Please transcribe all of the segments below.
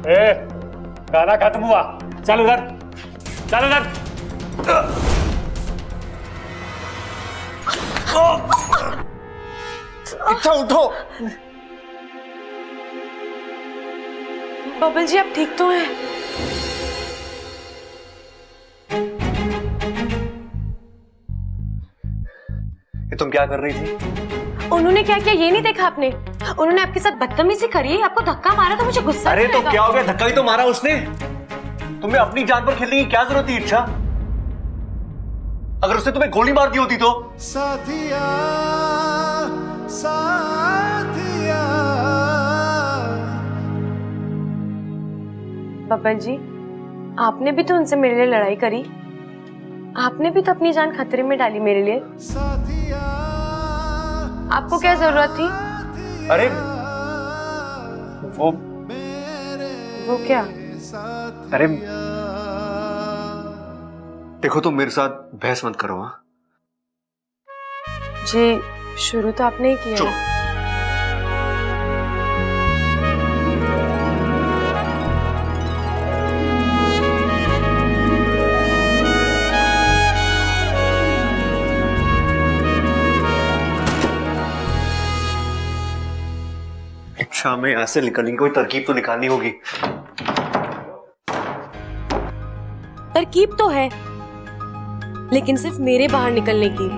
ए, गाना खत्म हुआ, चल उधर, चल उधर। इच्छा उठो। बबल जी आप ठीक तो हैं? ये तुम क्या कर रही थी? उन्होंने क्या किया ये नहीं देखा आपने? उन्होंने आपके साथ बदतमीजी करी, आपको धक्का मारा तो मुझे गुस्सा अरे तो आएगा। क्या हो गया, धक्का ही तो मारा उसने। तुम्हें अपनी जान पर खेलने की क्या जरूरत थी इच्छा? अगर उसने तुम्हें गोली मार दी होती तो? साथिया साथिया। बबल जी आपने भी तो उनसे मेरे लिए लड़ाई करी, आपने भी तो अपनी जान खतरे में डाली मेरे लिए। आपको क्या जरूरत थी? अरे वो क्या? अरे देखो तुम मेरे साथ बहस मत करो। हाँ जी शुरू तो आपने ही किया। चुप। इच्छा में यहाँ से निकलने की कोई तरकीब तो निकालनी होगी। तरकीब तो है लेकिन सिर्फ मेरे बाहर निकलने की।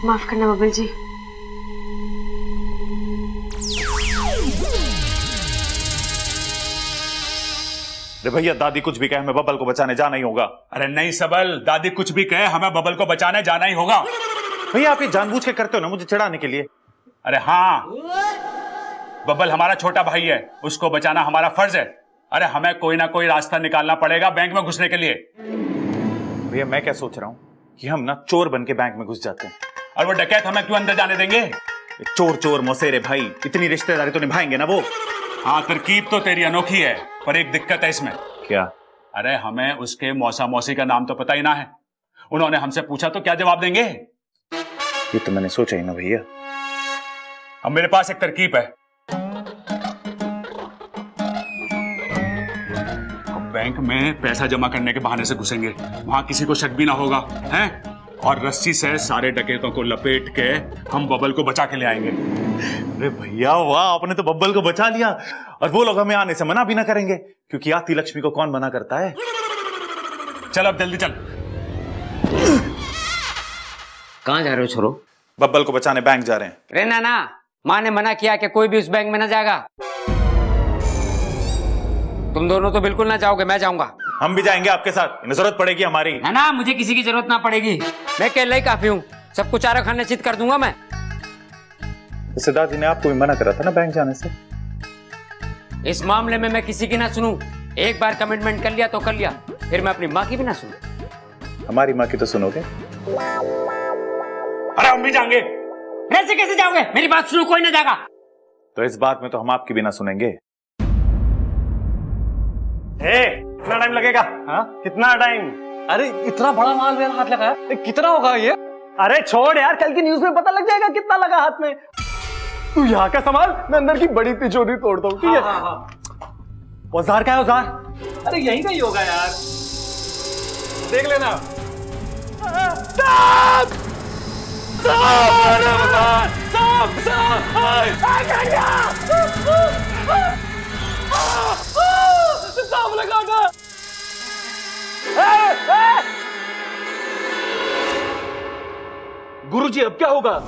माफ करना बबल जी। अरे भैया दादी कुछ भी कहे हमें बबल को बचाने जाना ही होगा। अरे नहीं सबल, दादी कुछ भी कहे हमें बबल को बचाने जाना ही होगा। भैया आप ये जानबूझ के करते हो ना मुझे चिढ़ाने के लिए। अरे हाँ, बबल हमारा छोटा भाई है, उसको बचाना हमारा फर्ज है। अरे हमें कोई ना कोई रास्ता निकालना पड़ेगा बैंक में घुसने के लिए। भैया मैं क्या सोच रहा हूँ कि हम ना चोर बन के बैंक में घुस जाते हैं। और वो डकैत हमें क्यों अंदर जाने देंगे? चोर चोर मौसेरे भाई, इतनी रिश्तेदारी तो निभाएंगे ना वो। हाँ तरकीब तो तेरी अनोखी है, पर एक दिक्कत है इसमें। क्या? अरे हमें उसके मौसा मौसी का नाम तो पता ही ना है। उन्होंने हमसे पूछा तो क्या जवाब देंगे? ये तो मैंने सोचा ही ना भैया। अब मेरे पास एक तरकीब है। अब बैंक में पैसा जमा करने के बहाने से घुसेंगे, वहां किसी को शक भी ना होगा, हैं? और रस्सी से सारे डकैतों को लपेट के हम बबल को बचा के ले आएंगे। अरे भैया वाह, आपने तो बब्बल को बचा लिया। और वो लोग हमें आने से मना भी ना करेंगे, क्योंकि आती लक्ष्मी को कौन मना करता है। चल अब जल्दी चल। कहाँ जा रहे हो छोरो? बब्बल को बचाने बैंक जा रहे हैं। रे नाना, माँ ने मना किया कि कोई भी उस बैंक में ना जाएगा। तुम दोनों तो बिल्कुल ना जाओगे, मैं जाऊंगा। हम भी जाएंगे आपके साथ, इन्हें जरूरत पड़ेगी हमारी। ना ना, मुझे किसी की जरूरत ना पड़ेगी, मैं अकेला ही काफी हूँ। सबको चारा खाने चित कर दूंगा मैं। सिद्धार्थ जी ने आपको भी मना करा था ना बैंक जाने से। इस मामले में मैं किसी की ना सुनूं। एक बार कमिटमेंट कर लिया तो कर लिया, फिर मैं अपनी माँ की भी ना सुनूं। हमारी माँ की तो सुनोगे। अरे हम भी जाएंगे। ऐसे कैसे जाओगे? मेरी बात सुनो, कोई ना जाएगा। तो इस बात में तो हम आपकी भी ना सुनेंगे। कितना टाइम लगेगा? हाँ कितना टाइम? अरे इतना बड़ा माल मेरा हाथ लगा है, कितना होगा ये? अरे छोड़ यार, कल की न्यूज में पता लग जाएगा कितना लगा हाथ में। तू यहाँ का संभाल, मैं अंदर की बड़ी तिजोरी तोड़ता हूँ, ठीक है? औजार क्या है औजार? अरे यहीं का ही होगा यार, देख लेना। सांप लगा था। गुरुजी अब क्या होगा?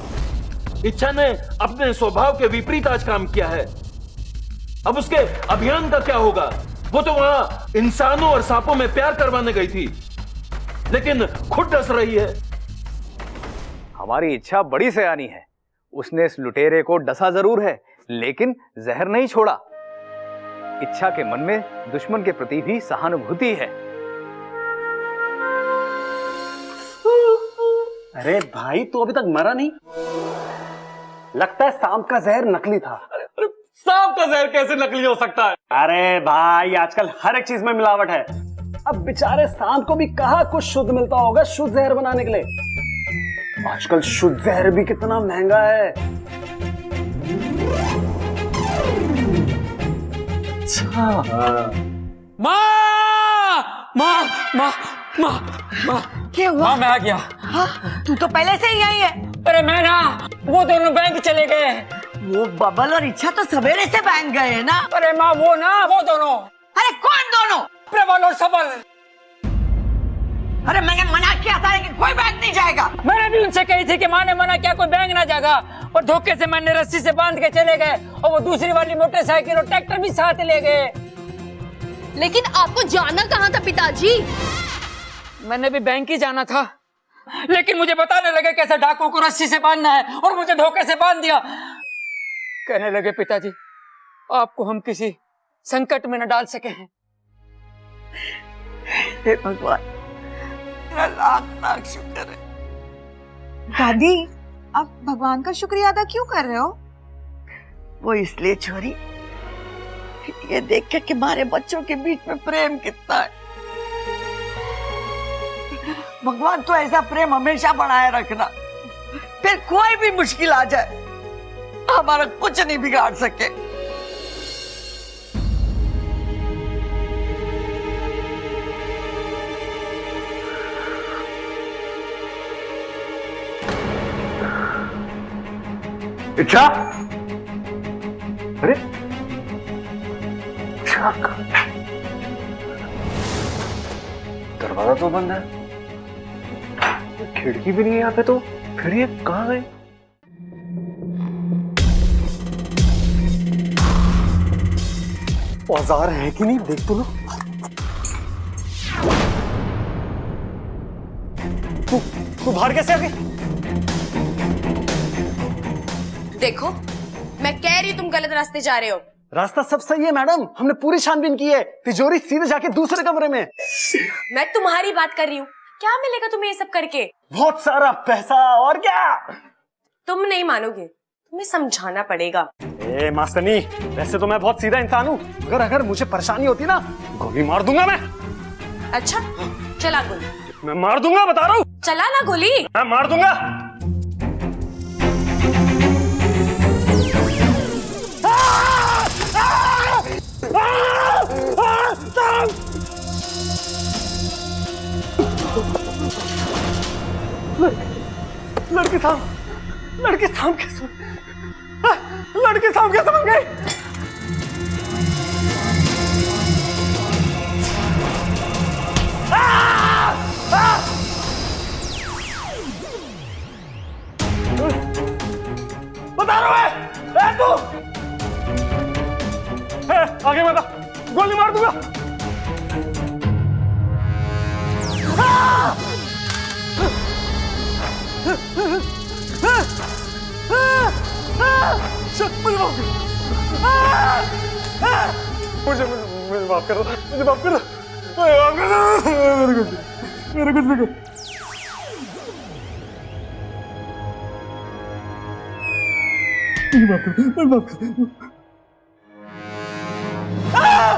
इच्छा ने अपने स्वभाव के विपरीत आज काम किया है। अब उसके अभियान का क्या होगा? वो तो वहां इंसानों और सांपों में प्यार करवाने गई थी, लेकिन खुद डस रही है। हमारी इच्छा बड़ी सयानी है। उसने इस लुटेरे को डसा जरूर है, लेकिन जहर नहीं छोड़ा। इच्छा के मन में दुश्मन के प्रति भी सहानुभूति है। अरे भाई तू अभी तक मरा नहीं? लगता है सांप का जहर नकली था। सांप का जहर कैसे नकली हो सकता है? अरे भाई आजकल हर एक चीज में मिलावट है। अब बेचारे सांप को भी कहाँ कुछ शुद्ध मिलता होगा शुद्ध जहर बनाने के लिए। आजकल शुद्ध जहर भी कितना महंगा है। माँ माँ माँ माँ माँ क्या हुआ? माँ मैं आ गया। हाँ, तू तो पहले से ही आई है। अरे मैं ना वो दोनों बैंक चले गए। वो बबल और इच्छा तो सवेरे से बैंक गए हैं ना। अरे माँ वो दोनों। अरे कौन दोनों? प्रबल और सबल। अरे मैंने मना किया था कि कोई बैंक नहीं जाएगा। मैंने भी उनसे कही थी कि माँ ने मना किया कोई बैंक ना जाएगा, और धोखे से मैंने रस्सी से बांध के चले गए, और वो दूसरी वाली मोटरसाइकिल और ट्रैक्टर भी साथ ले गए। लेकिन आपको जाना कहाँ था पिताजी? मैंने भी बैंक ही जाना था, लेकिन मुझे बताने लगे कैसे डाकुओं को रस्सी से बांधना है, और मुझे धोखे से बांध दिया। कहने लगे पिताजी आपको हम किसी संकट में न डाल सके हैं। हे भगवान, तेरा लाख लाख शुक्र है। दादी, आप भगवान का शुक्रिया अदा क्यों कर रहे हो? वो इसलिए छोरी, ये देख के कि हमारे बच्चों के बीच में प्रेम कितना है। भगवान तो ऐसा प्रेम हमेशा बनाए रखना, फिर कोई भी मुश्किल आ जाए हमारा कुछ नहीं बिगाड़ सके। इच्छा, अरे दरवाजा तो बंद है, खिड़की भी नहीं है यहाँ पे, तो फिर ये कहाँ गए? औजार है कि नहीं देख तो लो। तू बाहर कैसे आ गई? देखो मैं कह रही हूँ तुम गलत रास्ते जा रहे हो। रास्ता सब सही है मैडम, हमने पूरी छानबीन की है। तिजोरी सीधे जाके दूसरे कमरे में। मैं तुम्हारी बात कर रही हूँ। क्या मिलेगा तुम्हें ये सब करके? बहुत सारा पैसा, और क्या? तुम नहीं मानोगे, तुम्हें समझाना पड़ेगा। ए मास्टरनी, वैसे तो मैं बहुत सीधा इंसान हूँ, मगर अगर मुझे परेशानी होती ना, गोली मार दूंगा मैं। अच्छा चला गोली। मैं मार दूंगा, बता रहा हूँ। चला ना गोली। मैं मार दूंगा। लड़की सांप कैसे बन गई? बता रहा है तू। आगे बता, गोली मार दूंगा। मुझे माफ करो, मुझे माफ करो, मेरे कुछ नहीं कर।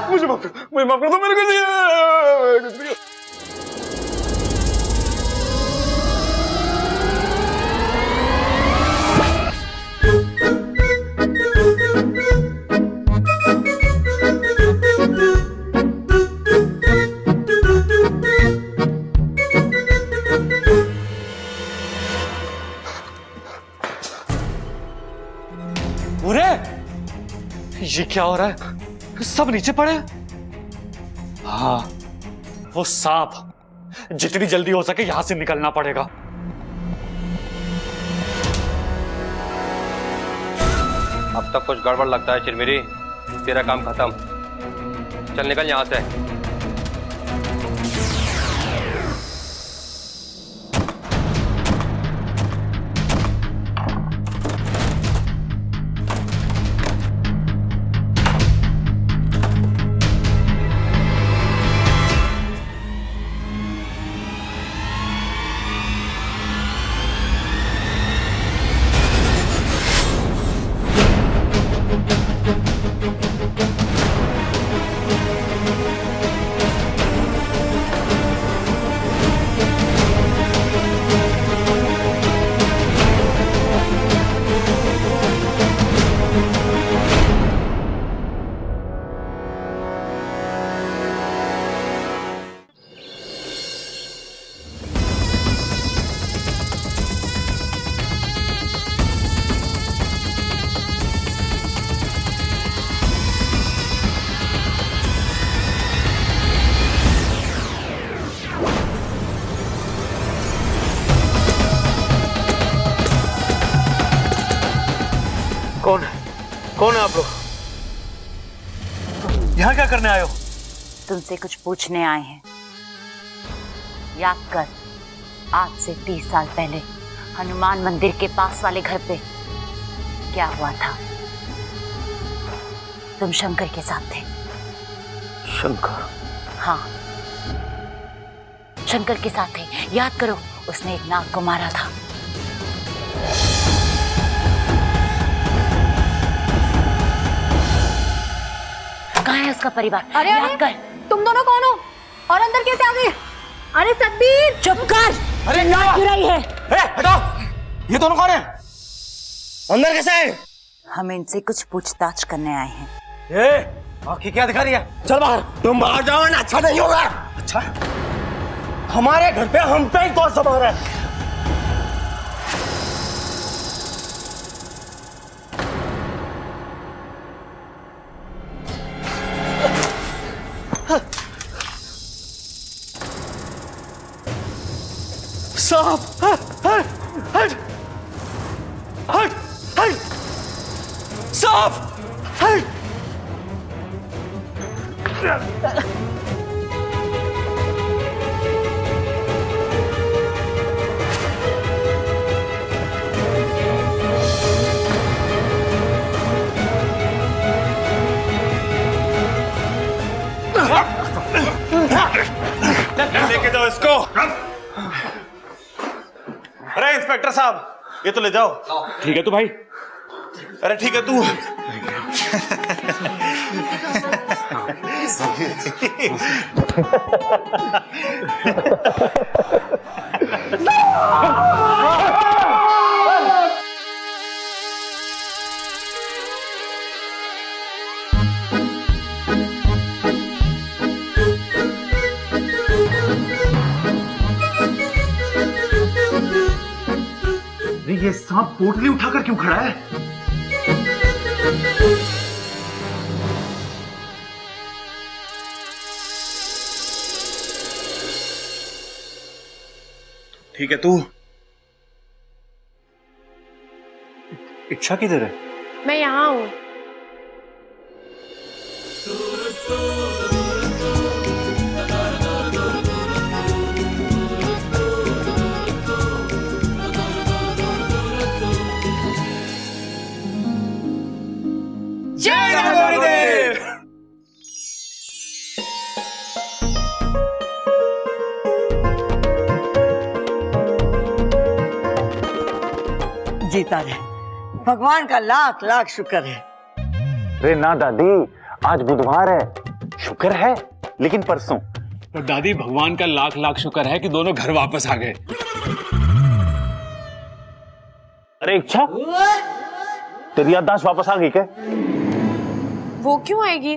मुझे माफ करो, मुझे माफ कर दो, मेरे कुछ नहीं। ये क्या हो रहा है? सब नीचे पड़े हैं। हाँ, वो सांप, जितनी जल्दी हो सके यहां से निकलना पड़ेगा। अब तक कुछ गड़बड़ लगता है चिरमिरी, तेरा काम खत्म। चल निकल यहां से। कौन है आप लोग? यहाँ क्या करने आए हो? तुमसे कुछ पूछने आए हैं। याद कर, आज से 30 साल पहले हनुमान मंदिर के पास वाले घर पे क्या हुआ था? तुम शंकर के साथ थे। शंकर? हाँ, शंकर के साथ थे। याद करो, उसने एक नाग को मारा था। कहाँ है उसका परिवार? अरे याद कर। तुम दोनों कौन हो और अंदर कैसे आ गए? अरे सतबीर चुप कर। अरे नाग गिराई है। हटाओ! ये दोनों कौन है? अंदर कैसे आए? हम इनसे कुछ पूछताछ करने आए हैं। आँखें क्या दिखा रही है? चल बाहर। तुम बाहर जाओ ना, अच्छा नहीं होगा। अच्छा? हमारे घर पे हम पे ही कौन सा मार है? सांप! हट! हट! हट! हट! सांप! हट! लेके जाओ इसको। अरे इंस्पेक्टर साहब, ये तो ले जाओ। ठीक है तो भाई। अरे ठीक है तू। ये सांप पोटली उठाकर क्यों खड़ा है? ठीक है तू। इच्छा किधर है? मैं यहाँ हूँ। जय गुरुदेव। जीता रहे, भगवान का लाख लाख शुक्र है। अरे ना दादी, आज बुधवार है। शुक्र है, लेकिन परसों। तो दादी, भगवान का लाख लाख शुक्र है कि दोनों घर वापस आ गए। अरे इच्छा, तेरी याददाश्त वापस आ गई क्या? वो क्यों आएगी?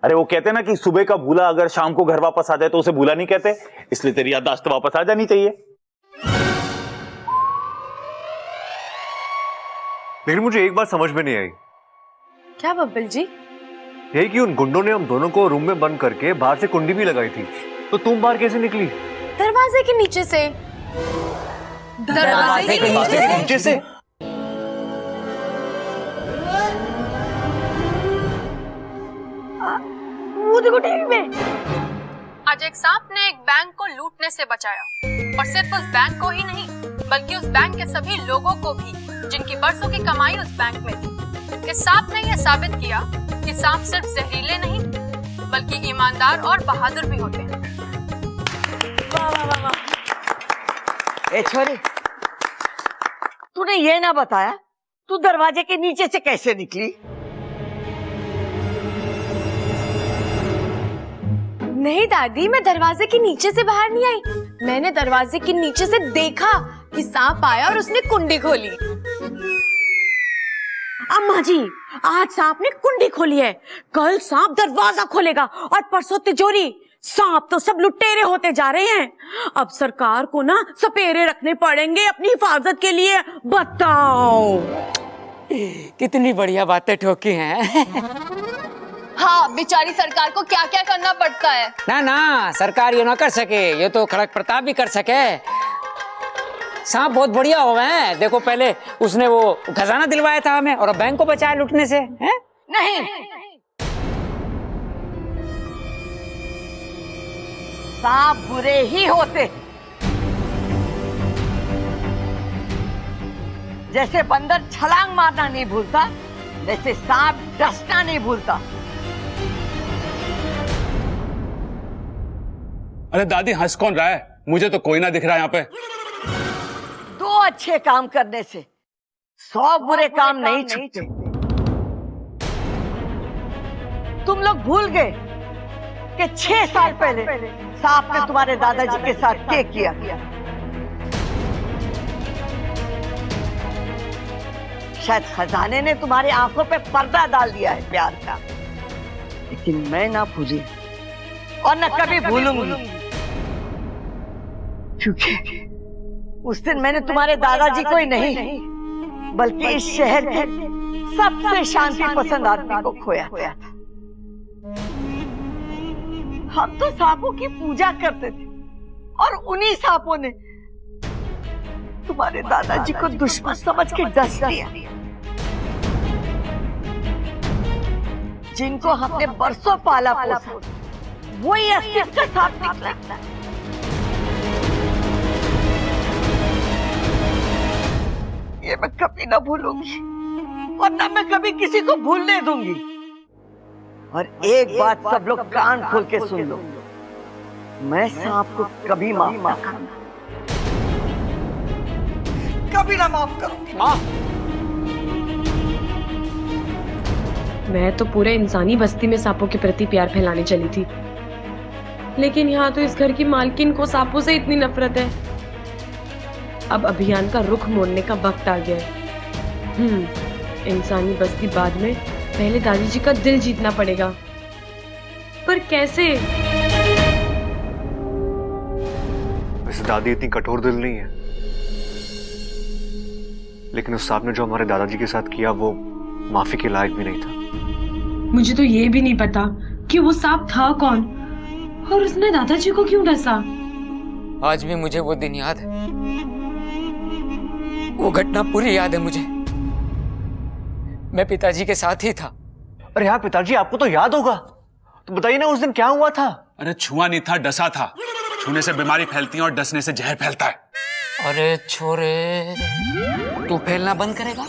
अरे वो कहते ना कि सुबह का भूला अगर शाम को घर वापस आ जाए तो उसे भूला नहीं कहते, इसलिए तेरी याददाश्त वापस आ जानी चाहिए। लेकिन मुझे एक बात समझ में नहीं आई। क्या बब्बल जी? यही कि उन गुंडों ने हम दोनों को रूम में बंद करके बाहर से कुंडी भी लगाई थी, तो तुम बाहर कैसे निकली? दरवाजे के नीचे से। दरवाजे के नीचे से? वो देखो टीवी में। आज एक सांप ने एक बैंक को लूटने से बचाया, और सिर्फ उस बैंक को ही नहीं, बल्कि उस बैंक के सभी लोगों को भी, जिनकी बरसों की कमाई उस बैंक में थी। इस सांप ने यह साबित किया कि सांप सिर्फ जहरीले नहीं, बल्कि ईमानदार और बहादुर भी होते हैं। वाह वाह वाह वाह। ए छोरी, तूने ये ना बताया तू दरवाजे के नीचे से कैसे निकली? नहीं दादी, मैं दरवाजे के नीचे से बाहर नहीं आई। मैंने दरवाजे के नीचे से देखा कि सांप आया और उसने कुंडी खोली। अम्मा जी, आज सांप ने कुंडी खोली है, कल सांप दरवाजा खोलेगा और परसों तिजोरी। सांप तो सब लुटेरे होते जा रहे हैं। अब सरकार को ना सपेरे रखने पड़ेंगे अपनी हिफाजत के लिए। बताओ कितनी बढ़िया बातें ठोकी हैं। हाँ, बेचारी सरकार को क्या क्या करना पड़ता है। ना ना, सरकार ये ना कर सके, ये तो खड़क प्रताप भी कर सके। सांप बहुत बढ़िया हो गए हैं। देखो पहले उसने वो खजाना दिलवाया था हमें और अब बैंक को बचाया लूटने से, हैं? नहीं, सांप बुरे ही होते। जैसे बंदर छलांग मारना नहीं भूलता, वैसे सांप डसना नहीं भूलता। अरे दादी हंस कौन रहा है? मुझे तो कोई ना दिख रहा यहाँ पे। 2 अच्छे काम करने से 100 बुरे काम नहीं छूटते। तुम लोग भूल गए कि 6 साल पहले सांप ने तुम्हारे दादाजी के साथ क्या किया। शायद खजाने ने तुम्हारी आंखों पे पर्दा डाल दिया है प्यार का, लेकिन मैं ना भूली और न कभी भूलूंगी, क्योंकि उस दिन मैंने तुम्हारे दादाजी को ही नहीं बल्कि इस शहर के सबसे शांति पसंद आदमी को खोया था। हम तो सांपों की पूजा करते थे और उन्हीं सांपों ने तुम्हारे दादाजी को दुश्मन समझ के डस दिया। जिनको हमने बरसों पाला पोसा, वही असली का सांप निकला। ये मैं कभी ना भूलूंगी और ना मैं कभी किसी को भूलने दूंगी। और एक बात सब लोग कान खोल के सुन लो, मैं सांप को कभी माफ ना करूंगा, कभी ना माफ करूंगी। माँ, मैं तो पूरे इंसानी बस्ती में सांपों के प्रति प्यार फैलाने चली थी, लेकिन यहाँ तो इस घर की मालकिन को सांपों से इतनी नफरत है। अब अभियान का रुख मोड़ने का वक्त आ गया है। इंसानी बस्ती बाद में, पहले दादाजी का दिल जीतना पड़ेगा। पर कैसे? वैसे दादी इतनी कठोर दिल नहीं है, लेकिन उस सांप ने जो हमारे दादाजी के साथ किया वो माफी के लायक भी नहीं था। मुझे तो ये भी नहीं पता कि वो सांप था कौन और उसने दादाजी को क्यों डसा। आज भी मुझे वो दिन याद है, वो घटना पूरी याद है मुझे। मैं पिताजी के साथ ही था। अरे यार पिताजी, आपको तो याद होगा, तो बताइए ना उस दिन क्या हुआ था। अरे छुआ नहीं था, डसा था। छूने से बीमारी फैलती है और डसने से जहर फैलता है। अरे छोरे, तू फैलना बंद करेगा?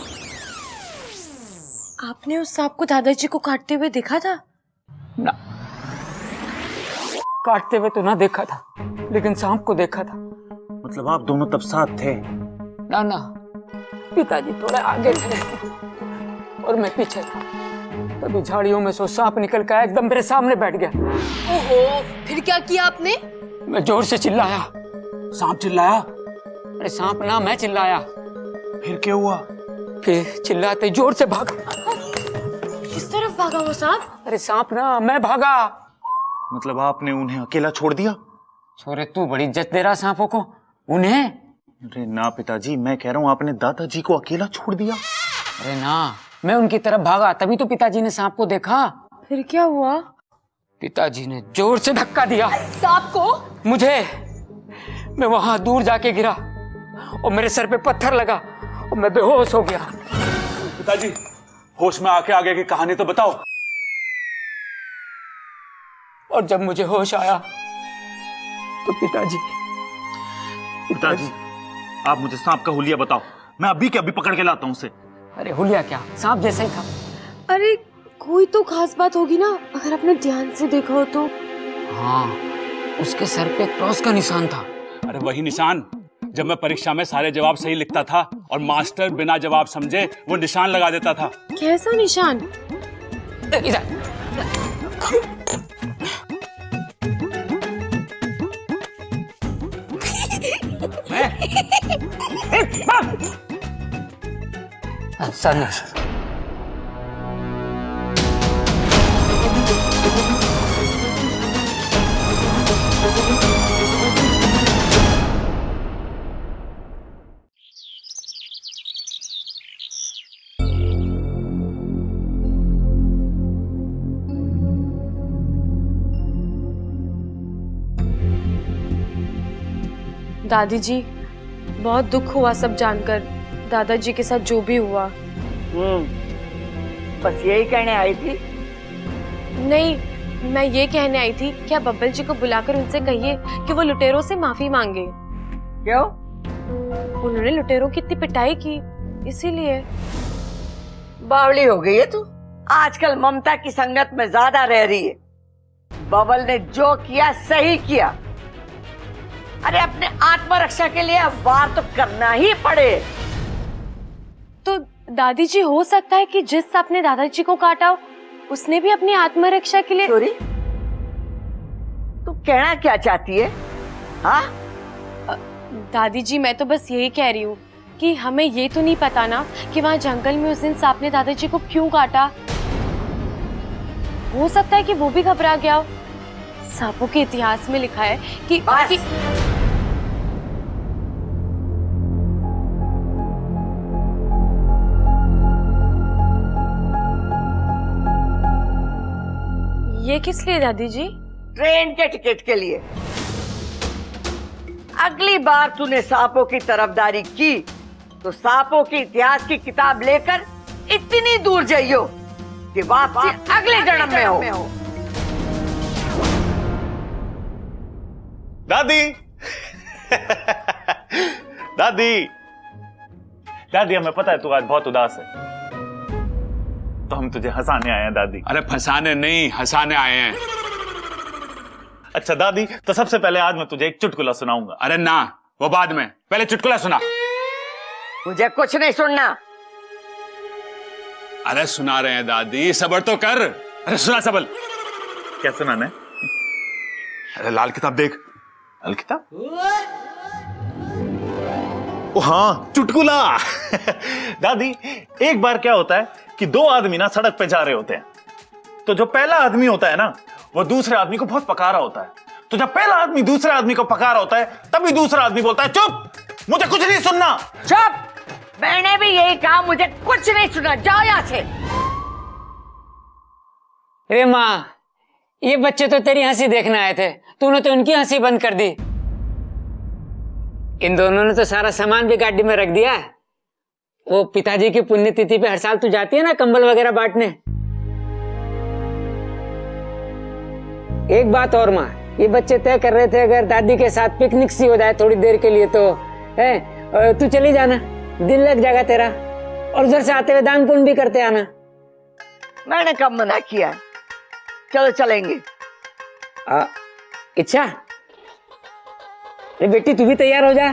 आपने उस सांप को दादाजी को काटते हुए देखा था? ना, काटते हुए तो ना देखा था, लेकिन सांप को देखा था। मतलब आप दोनों तब साथ थे? ना ना, पिताजी थोड़े आगे थे और मैं पीछे था। तभी झाड़ियों में से सांप निकल कर एकदम मेरे सामने बैठ गया। ओहो, फिर क्या किया आपने? मैं जोर से चिल्लाया। सांप चिल्लाया? अरे सांप ना, मैं चिल्लाया। फिर क्या हुआ? फिर चिल्लाते जोर से भागा। किस तरफ भागा वो सांप? अरे सांप ना, मैं भागा। मतलब आपने उन्हें अकेला छोड़ दिया? छोरे, तू बड़ी इज्जत दे रहा सांपों को। उन्हें? अरे ना पिताजी, मैं कह रहा हूँ आपने दादाजी को अकेला छोड़ दिया। अरे ना, मैं उनकी तरफ भागा, तभी तो पिताजी ने सांप को देखा। फिर क्या हुआ? पिताजी ने जोर से धक्का दिया सांप को। मुझे। मैं वहां दूर जाके गिरा और मेरे सर पे पत्थर लगा और मैं बेहोश हो गया। पिताजी, होश में आके आगे की कहानी तो बताओ। और जब मुझे होश आया तो पिताजी आप मुझे सांप का हुलिया बताओ, मैं अभी के अभी पकड़ के लाता हूँ उसे। अरे हुलिया क्या, सांप जैसा ही था। अरे कोई तो खास बात होगी ना, अगर आपने ध्यान से देखा हो तो। हाँ, उसके सर पे क्रॉस का निशान था। अरे वही निशान जब मैं परीक्षा में सारे जवाब सही लिखता था और मास्टर बिना जवाब समझे वो निशान लगा देता था। कैसा निशान? इधर। सर, दादी जी, बहुत दुख हुआ सब जानकर, दादाजी के साथ जो भी हुआ। बस यही कहने आई थी? नहीं, मैं ये कहने आई थी कि आप बब्बल जी को बुलाकर उनसे कहिए कि वो लुटेरों से माफी मांगे। क्यों? उन्होंने लुटेरों की इतनी पिटाई की, इसीलिए। बावली हो गई है तू। आजकल ममता की संगत में ज्यादा रह रही है। बबल ने जो किया सही किया। अरे अपने आत्मरक्षा के लिए अब वार तो करना ही पड़े। तो दादी जी, हो सकता है कि जिस सांप ने दादाजी को काटा उसने भी अपनी आत्मरक्षा के लिए। सॉरी, तू कहना क्या चाहती है? हाँ दादी जी, मैं तो बस यही कह रही हूँ कि हमें ये तो नहीं पता ना कि वहाँ जंगल में उस दिन सांप ने दादाजी को क्यों काटा। हो सकता है कि वो भी घबरा गया हो। सांपों के इतिहास में लिखा है कि ये किस लिए दादी जी? ट्रेन के टिकट के लिए। अगली बार तूने सांपों की तरफदारी की तो सांपों के इतिहास की किताब लेकर इतनी दूर जाइयो कि वापसी अगले जन्म में हो। दादी दादी दादी, हमें पता है तू आज बहुत उदास है, तो हम तुझे हंसाने आए हैं दादी। अरे फंसाने नहीं, हंसाने आए हैं। अच्छा दादी, तो सबसे पहले आज मैं तुझे एक चुटकुला सुनाऊंगा। अरे ना, वो बाद में, पहले चुटकुला सुना। मुझे कुछ नहीं सुनना। अरे सुना रहे हैं दादी, सब्र तो कर। अरे सुना सबल। क्या सुनाना है? अरे लाल किताब देख। लाल किताब? ओ हाँ, चुटकुला। दादी, एक बार क्या होता है कि दो आदमी ना सड़क पे जा रहे होते हैं, तो जो पहला आदमी होता है ना, वो दूसरे आदमी को बहुत पका रहा होता है। तो जब पहला आदमी दूसरे आदमी को पका रहा होता है, तभी दूसरा आदमी बोलता है, चुप, मुझे कुछ नहीं सुनना। चुप, मैंने भी यही कहा, मुझे कुछ नहीं सुना, जाओ यहाँ से। अरे माँ, ये बच्चे तो तेरी हंसी देखने आए थे, तूने तो उनकी हंसी बंद कर दी। इन दोनों ने तो सारा सामान भी गाड़ी में रख दिया। वो पिताजी की पुण्यतिथि पे हर साल तू जाती है ना कंबल वगैरह बांटने। एक बात और माँ, ये बच्चे तय कर रहे थे अगर दादी के साथ पिकनिक सी हो जाए थोड़ी देर के लिए तो है, तू चली जाना, दिन लग जाएगा तेरा, और उधर से आते हुए दान पुण्य भी करते आना। मैंने कब मना किया? चलो चलेंगे। इच्छा, बेटी तू भी तैयार हो जा,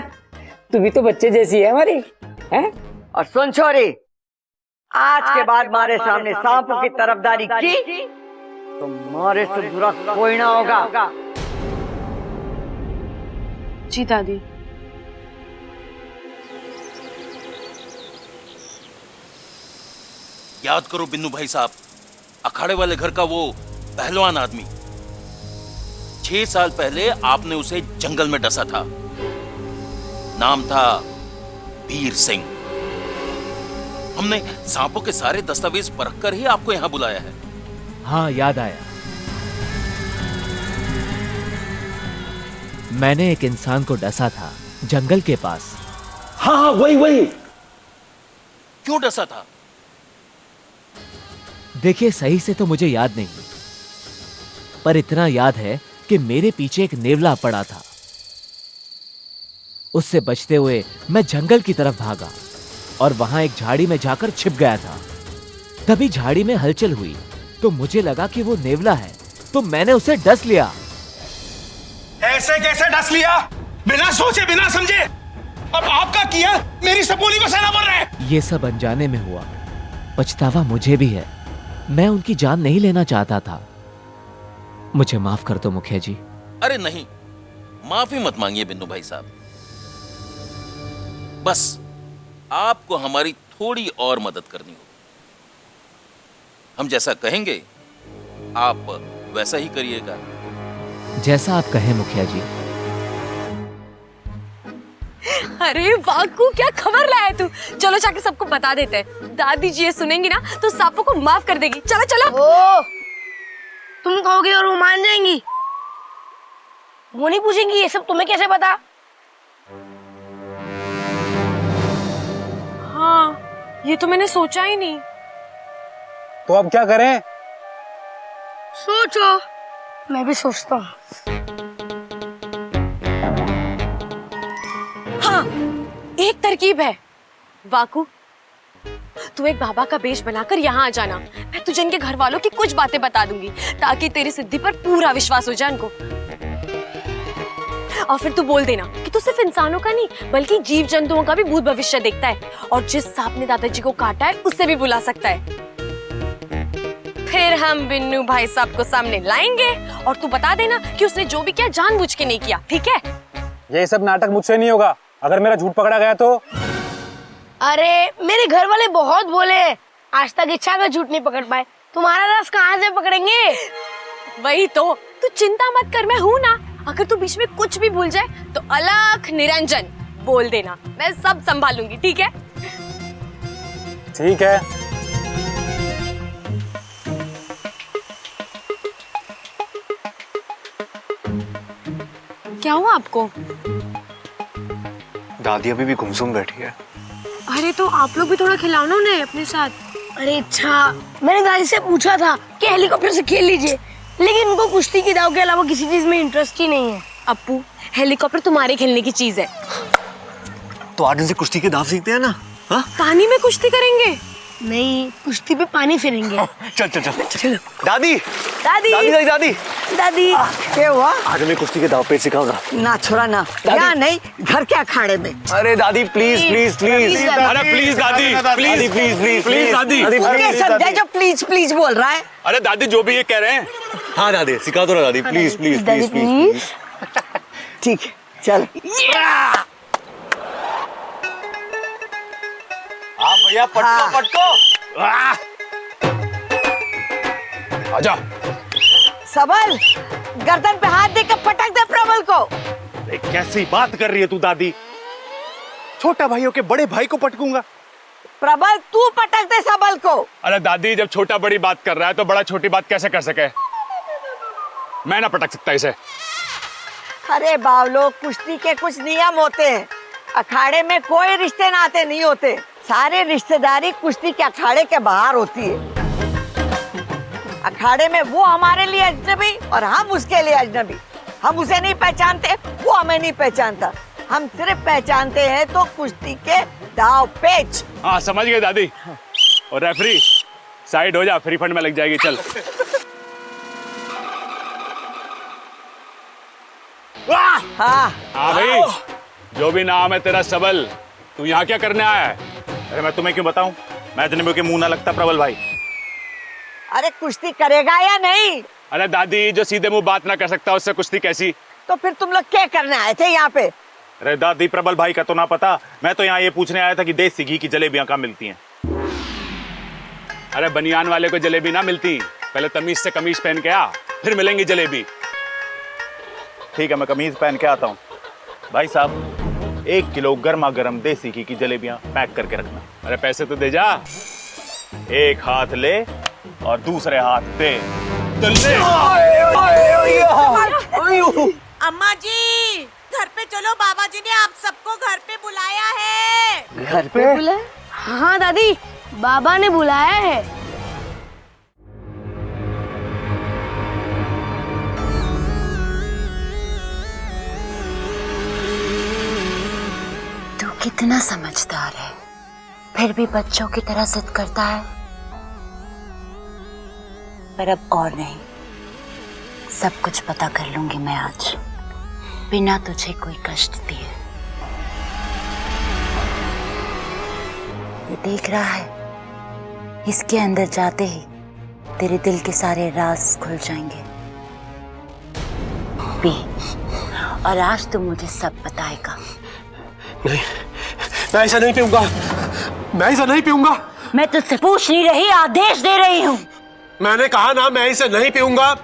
तू भी तो बच्चे जैसी है हमारी, है? और सुन छोरी, आज के बाद हमारे सामने सांपों की तरफदारी की तो मारे से बुरा कोई ना होगा। जी दादी। याद करो बिन्नू भाई साहब, अखाड़े वाले घर का वो पहलवान आदमी, 6 साल पहले आपने उसे जंगल में डसा था। नाम था वीर सिंह। हमने सांपों के सारे दस्तावेज परखकर ही आपको यहां बुलाया है। हाँ, याद आया। मैंने एक इंसान को डसा था जंगल के पास। हाँ, वही। क्यों डसा था? देखिए, सही से तो मुझे याद नहीं, पर इतना याद है कि मेरे पीछे एक नेवला पड़ा था। उससे बचते हुए मैं जंगल की तरफ भागा और वहां एक झाड़ी में जाकर छिप गया था। तभी झाड़ी में हलचल हुई तो मुझे लगा कि वो नेवला है, तो मैंने उसे डस लिया। ऐसे कैसे डस लिया? बिना सोचे बिना समझे। अब आपका किया मेरी सपोली को सहना पड़ रहा है। ये सब अनजाने में हुआ, पछतावा मुझे भी है। मैं उनकी जान नहीं लेना चाहता था। मुझे माफ कर दो मुखिया जी। अरे नहीं, माफी मत मांगिए बिन्नू भाई साहब। बस आपको हमारी थोड़ी और मदद करनी होगी। हम जैसा कहेंगे आप वैसा ही करिएगा। जैसा आप कहें मुखिया जी। अरे वाकू, क्या खबर लाया तू? चलो जाके सबको बता देते हैं। दादी जी ये सुनेंगी ना तो सांपों को माफ कर देगी। चलो चलो। तुम कहोगे और वो मान जाएंगी? वो नहीं पूछेंगी ये सब तुम्हें कैसे पता? ये तो मैंने सोचा ही नहीं। तो अब क्या करें? सोचो। मैं भी सोचता हूँ। हाँ, एक तरकीब है। वाकू, तू एक बाबा का वेश बनाकर यहाँ आ जाना। मैं तुझे इनके घर वालों की कुछ बातें बता दूंगी ताकि तेरी सिद्धि पर पूरा विश्वास हो जाए इनको। और फिर तू बोल देना कि तू सिर्फ इंसानों का नहीं बल्कि जीव जंतुओं का भी भूत भविष्य देखता है और जिस सांप ने दादाजी को काटा है उससे भी बुला सकता है। फिर हम बिन्नू भाई साहब को सामने लाएंगे और तू बता देना कि उसने जो भी किया जानबूझ के नहीं किया, ठीक है? ये सब नाटक मुझसे नहीं होगा। अगर मेरा झूठ पकड़ा गया तो? अरे मेरे घर वाले बहुत बोले हैं, आज तक इच्छा का झूठ नहीं पकड़ पाए, तुम्हारा रस कहाँ से पकड़ेंगे? वही तो, तू चिंता मत कर, मैं हूँ ना। अगर तू बीच में कुछ भी भूल जाए तो अलख निरंजन बोल देना, मैं सब संभालूंगी, ठीक है? ठीक है। क्या हुआ आपको? दादी अभी भी गुमसुम बैठी है। अरे तो आप लोग भी थोड़ा खिलाओ ना उन्हें अपने साथ। अरे अच्छा, मैंने दादी से पूछा था कि हेलीकॉप्टर से खेल लीजिए, लेकिन उनको कुश्ती की दाव के अलावा किसी चीज में इंटरेस्ट ही नहीं है। अप्पू, हेलीकॉप्टर तुम्हारे खेलने की चीज है। तो आज इनसे कुश्ती के दाव सीखते हैं ना? हाँ? पानी में कुश्ती करेंगे? नहीं, कुश्ती पे पानी फिरेंगे। चल चल चल चलो। दादी दादी दादी दादी दादी दादी क्या हुआ? आज मैं कुश्ती के दाव पे सिखाऊंगा। ना छोड़ा ना, यहाँ नहीं, घर के अखाड़े में। अरे दादी प्लीज प्लीज प्लीज। अरे प्लीज दादी, प्लीज प्लीज प्लीज प्लीज दादी। ये समझे जो प्लीज प्लीज बोल रहा है। अरे दादी जो भी ये कह रहे हैं। हाँ दादी सिखा दो ना दादी, प्लीज प्लीज प्लीज प्लीज। ठीक है, चल। हाँ भैया, पटको पटको। आजा। सबल, गर्दन पे हाथ देकर पटक दे प्रबल को। कैसी बात कर रही है तू दादी? छोटा भाइयों के बड़े भाई को पटकूंगा? प्रबल तू पटक दे सबल को। अरे दादी, जब छोटा बड़ी बात कर रहा है तो बड़ा छोटी बात कैसे कर सके? मैं ना पटक सकता इसे। अरे बावलो, कुश्ती के कुछ नियम होते हैं। अखाड़े में कोई रिश्ते नाते नहीं होते, सारे रिश्तेदारी कुश्ती के अखाड़े के बाहर होती है। अखाड़े में वो हमारे लिए अजनबी और हम उसके लिए अजनबी। हम उसे नहीं पहचानते, वो हमें नहीं पहचानता। हम सिर्फ पहचानते हैं तो कुश्ती के दाव पेच। हाँ समझ गए दादी। और रेफरी साइड हो जा, फ्री फंड में लग जाएगी। चल। हाँ हाँ भाई, जो भी नाम है तेरा सबल, तू यहाँ क्या करने आया है? अरे मैं तुम्हें क्यों बताऊं? मैं अजनबियों के मुंह ना लगता प्रबल भाई। अरे कुश्ती करेगा या नहीं? अरे दादी, जो सीधे मुंह बात ना कर सकता उससे कुश्ती कैसी? तो फिर तुम लोग क्या करने आए थे यहाँ पे? अरे दादी, प्रबल भाई का तो ना पता, मैं तो यहाँ ये पूछने आया था कि देसी घी की जलेबियां कहाँ मिलती हैं। अरे बनियान वाले को जलेबी ना मिलती, पहले तमीज से कमीज पहन के आ, फिर मिलेंगी जलेबी। ठीक है, मैं कमीज पहन के आता हूँ। भाई साहब, 1 किलो गर्मा गर्म देसी घी की जलेबियां पैक करके रखना। अरे पैसे तो दे जा। एक हाथ ले और दूसरे हाथ दे। तो ले। अम्मा जी, घर पे चलो, बाबा जी ने आप सबको घर पे बुलाया है। घर पे बुलाया? हाँ दादी, बाबा ने बुलाया है। तू कितना समझदार है, फिर भी बच्चों की तरह जिद करता है। पर अब और नहीं, सब कुछ पता कर लूंगी मैं आज, बिना तुझे कोई कष्ट दिए। ये देख रहा है, इसके अंदर जाते ही तेरे दिल के सारे राज खुल जाएंगे। पी, और आज तू मुझे सब बताएगा। नहीं, मैं ऐसा नहीं पीऊंगा। मैं ऐसा नहीं पीऊंगा। मैं तुझसे पूछ नहीं रही, आदेश दे रही हूँ। मैंने कहा ना, मैं इसे नहीं पीऊंगा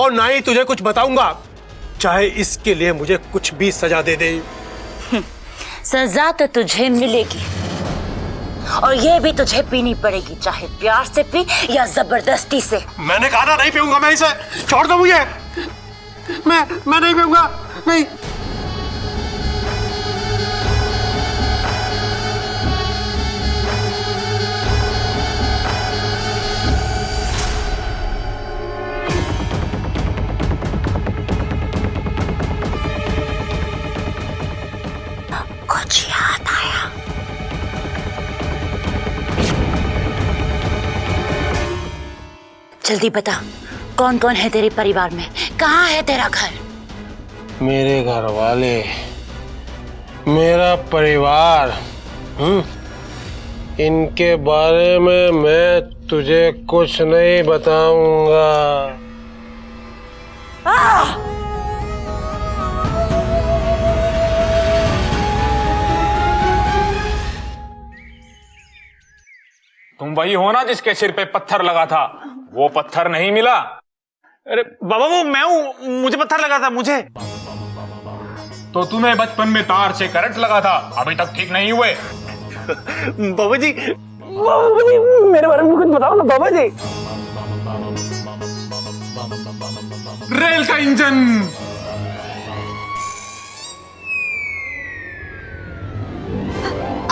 और ना ही तुझे कुछ बताऊंगा, चाहे इसके लिए मुझे कुछ भी सजा दे दे। सजा तो तुझे मिलेगी, और ये भी तुझे पीनी पड़ेगी, चाहे प्यार से पी या जबरदस्ती से। मैंने कहा ना, नहीं पीऊंगा मैं इसे। छोड़ दो मुझे। मैं नहीं पीऊंगा। नहीं। जल्दी बता, कौन कौन है तेरे परिवार में? कहाँ है तेरा घर? मेरे घर वाले, मेरा परिवार, इनके बारे में मैं तुझे कुछ नहीं बताऊंगा। तुम वही हो ना जिसके सिर पे पत्थर लगा था? वो पत्थर नहीं मिला? अरे बाबा वो मैं हूँ, मुझे पत्थर लगा था मुझे। तो तुम्हें बचपन में तार से करंट लगा था, अभी तक ठीक नहीं हुए। बाबा जी मेरे बारे में कुछ बताओ ना बाबा जी। रेल का इंजन।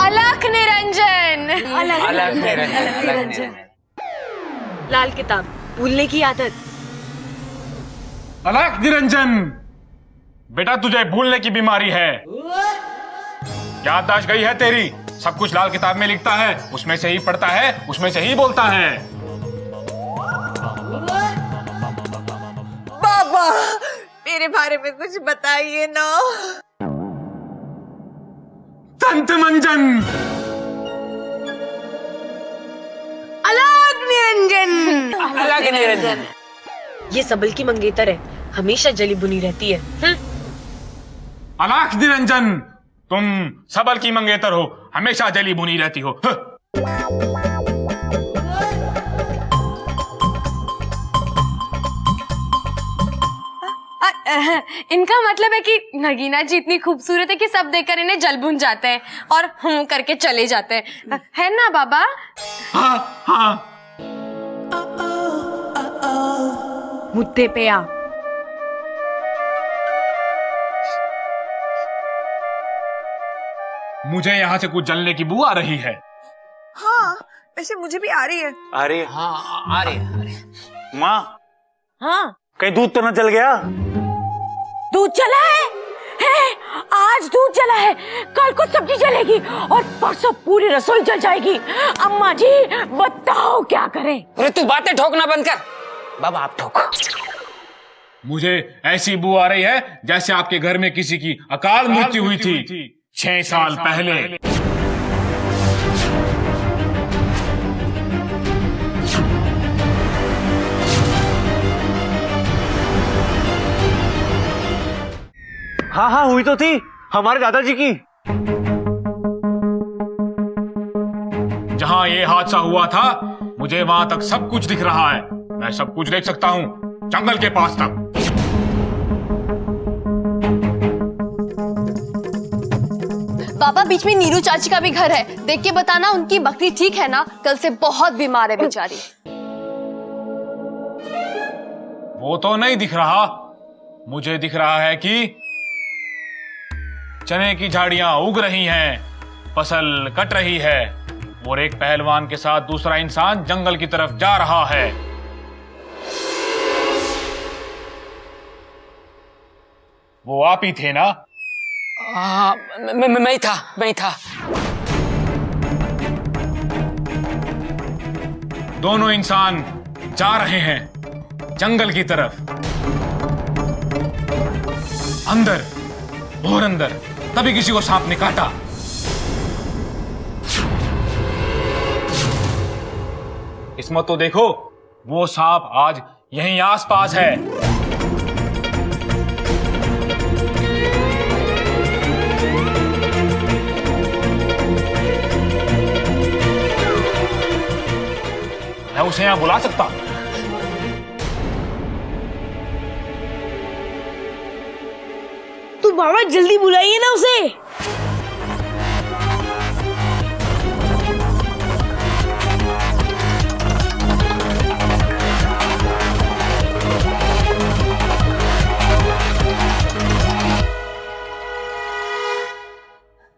अलख निरंजन। अलख निरंजन। लाल किताब, भूलने की आदत। अलख निरंजन, बेटा तुझे भूलने की बीमारी है। याददाश्त गई है तेरी? सब कुछ लाल किताब में लिखता है, उसमें से ही पढ़ता है, उसमें से ही बोलता है। बाबा मेरे बारे में कुछ बताइए ना। संत मंजन। अलग निरंजन। अलग निरंजन। ये सबल की मंगेतर है, हमेशा जली बुनी रहती है। अलख निरंजन, तुम सबल की मंगेतर हो, हमेशा जली भुनी रहती हो। इनका मतलब है कि नगीना जी इतनी खूबसूरत है कि सब देखकर इन्हें जल भुन जाते हैं और हम करके चले जाते हैं, है ना बाबा? हाँ हाँ। मुद्दे पे आ। मुझे यहाँ से कुछ जलने की बू आ रही है। हाँ वैसे मुझे भी आ रही है। अरे हाँ आ रही है। माँ हाँ कहीं दूध तो न जल गया? दूध जला है? आज दूध जला है, कल को सब्जी जलेगी और परसों पूरी रसोई जल जाएगी। अम्मा जी बताओ क्या करें? अरे तू बातें ठोकना बंद कर। बाबा आप ठोको। मुझे ऐसी बू आ रही है जैसे आपके घर में किसी की अकाल मृत्यु हुई थी 6 साल पहले। हाँ हाँ हुई तो थी, हमारे दादाजी की। जहां ये हादसा हुआ था मुझे वहां तक सब कुछ दिख रहा है, मैं सब कुछ देख सकता हूं, जंगल के पास तक। बाबा बीच में नीरू चाची का भी घर है, देख के बताना उनकी बकरी ठीक है ना? कल से बहुत बीमार है बेचारी। वो तो नहीं दिख रहा, मुझे दिख रहा है कि चने की झाड़ियां उग रही हैं, फसल कट रही है और एक पहलवान के साथ दूसरा इंसान जंगल की तरफ जा रहा है। वो आप ही थे ना? हाँ मैं ही था। दोनों इंसान जा रहे हैं जंगल की तरफ, अंदर और अंदर। तभी किसी को सांप ने काटा। किस्मत तो देखो, वो सांप आज यहीं आसपास है। मैं उसे यहां बुला सकता हूं। तू बाबा जल्दी बुलाइए ना उसे।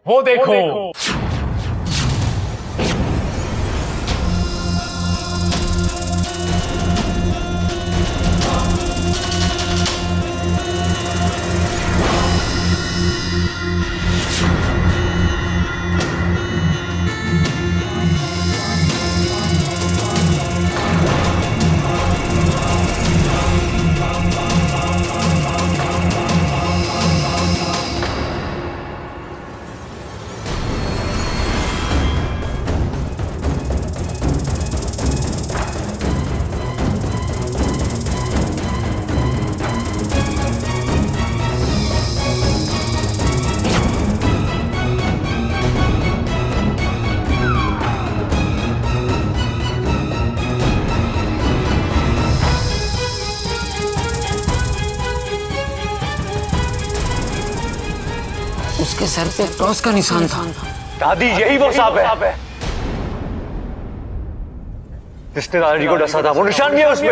वो देखो, उसके सर पे क्रॉस का निशान था। दादी यही वो सांप है जिसने दादाजी को डसा था। वो निशान भी है उसमें।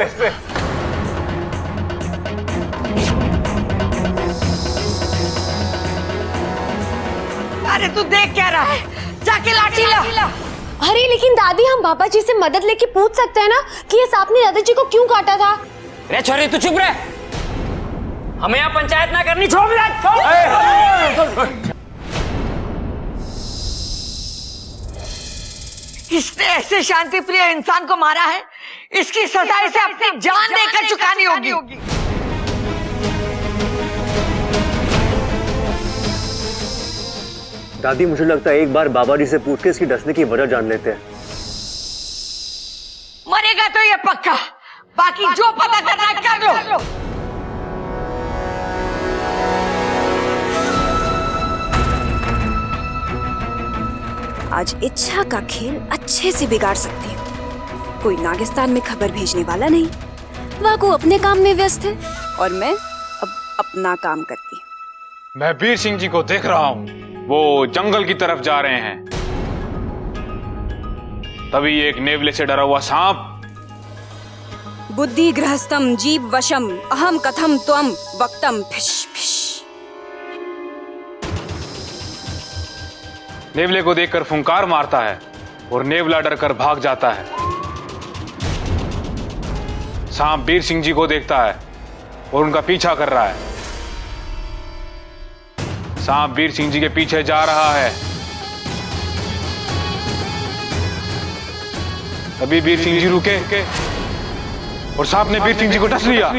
अरे तू देख क्या रहा है, जाके लाठी ला। अरे लेकिन दादी, हम बाबा जी से मदद लेके पूछ सकते हैं ना कि ये सांप ने दादाजी को क्यों काटा था। रे छोरी तू चुप रह, हमें यहाँ पंचायत ना करनी। छोड़ इसने ऐसे शांति प्रिय इंसान को मारा है, इसकी सजा इसे अपनी जान देकर चुकानी होगी। दादी मुझे लगता है एक बार बाबा जी से पूछ के इसकी डसने की वजह जान लेते हैं। मरेगा तो ये पक्का, बाकी जो पता करना है कर लो। आज इच्छा का खेल अच्छे से बिगाड़ सकती हूँ। कोई नागिस्तान में खबर भेजने वाला नहीं, वाकू अपने काम में व्यस्त है और मैं अब अपना काम करती हूँ। मैं वीर सिंह जी को देख रहा हूँ, वो जंगल की तरफ जा रहे हैं। तभी एक नेवले से डरा हुआ सांप, बुद्धि गृहस्थम जीव वशम अहम कथम त्वम वक्तम फिश फिश, नेवले को देखकर फुंकार मारता है और नेवला डरकर भाग जाता है। सांप वीर सिंह जी को देखता है और उनका पीछा कर रहा है। सांप वीर सिंह जी के पीछे जा रहा है। तभी वीर सिंह जी रुके और सांप ने वीर सिंह जी को डस लिया।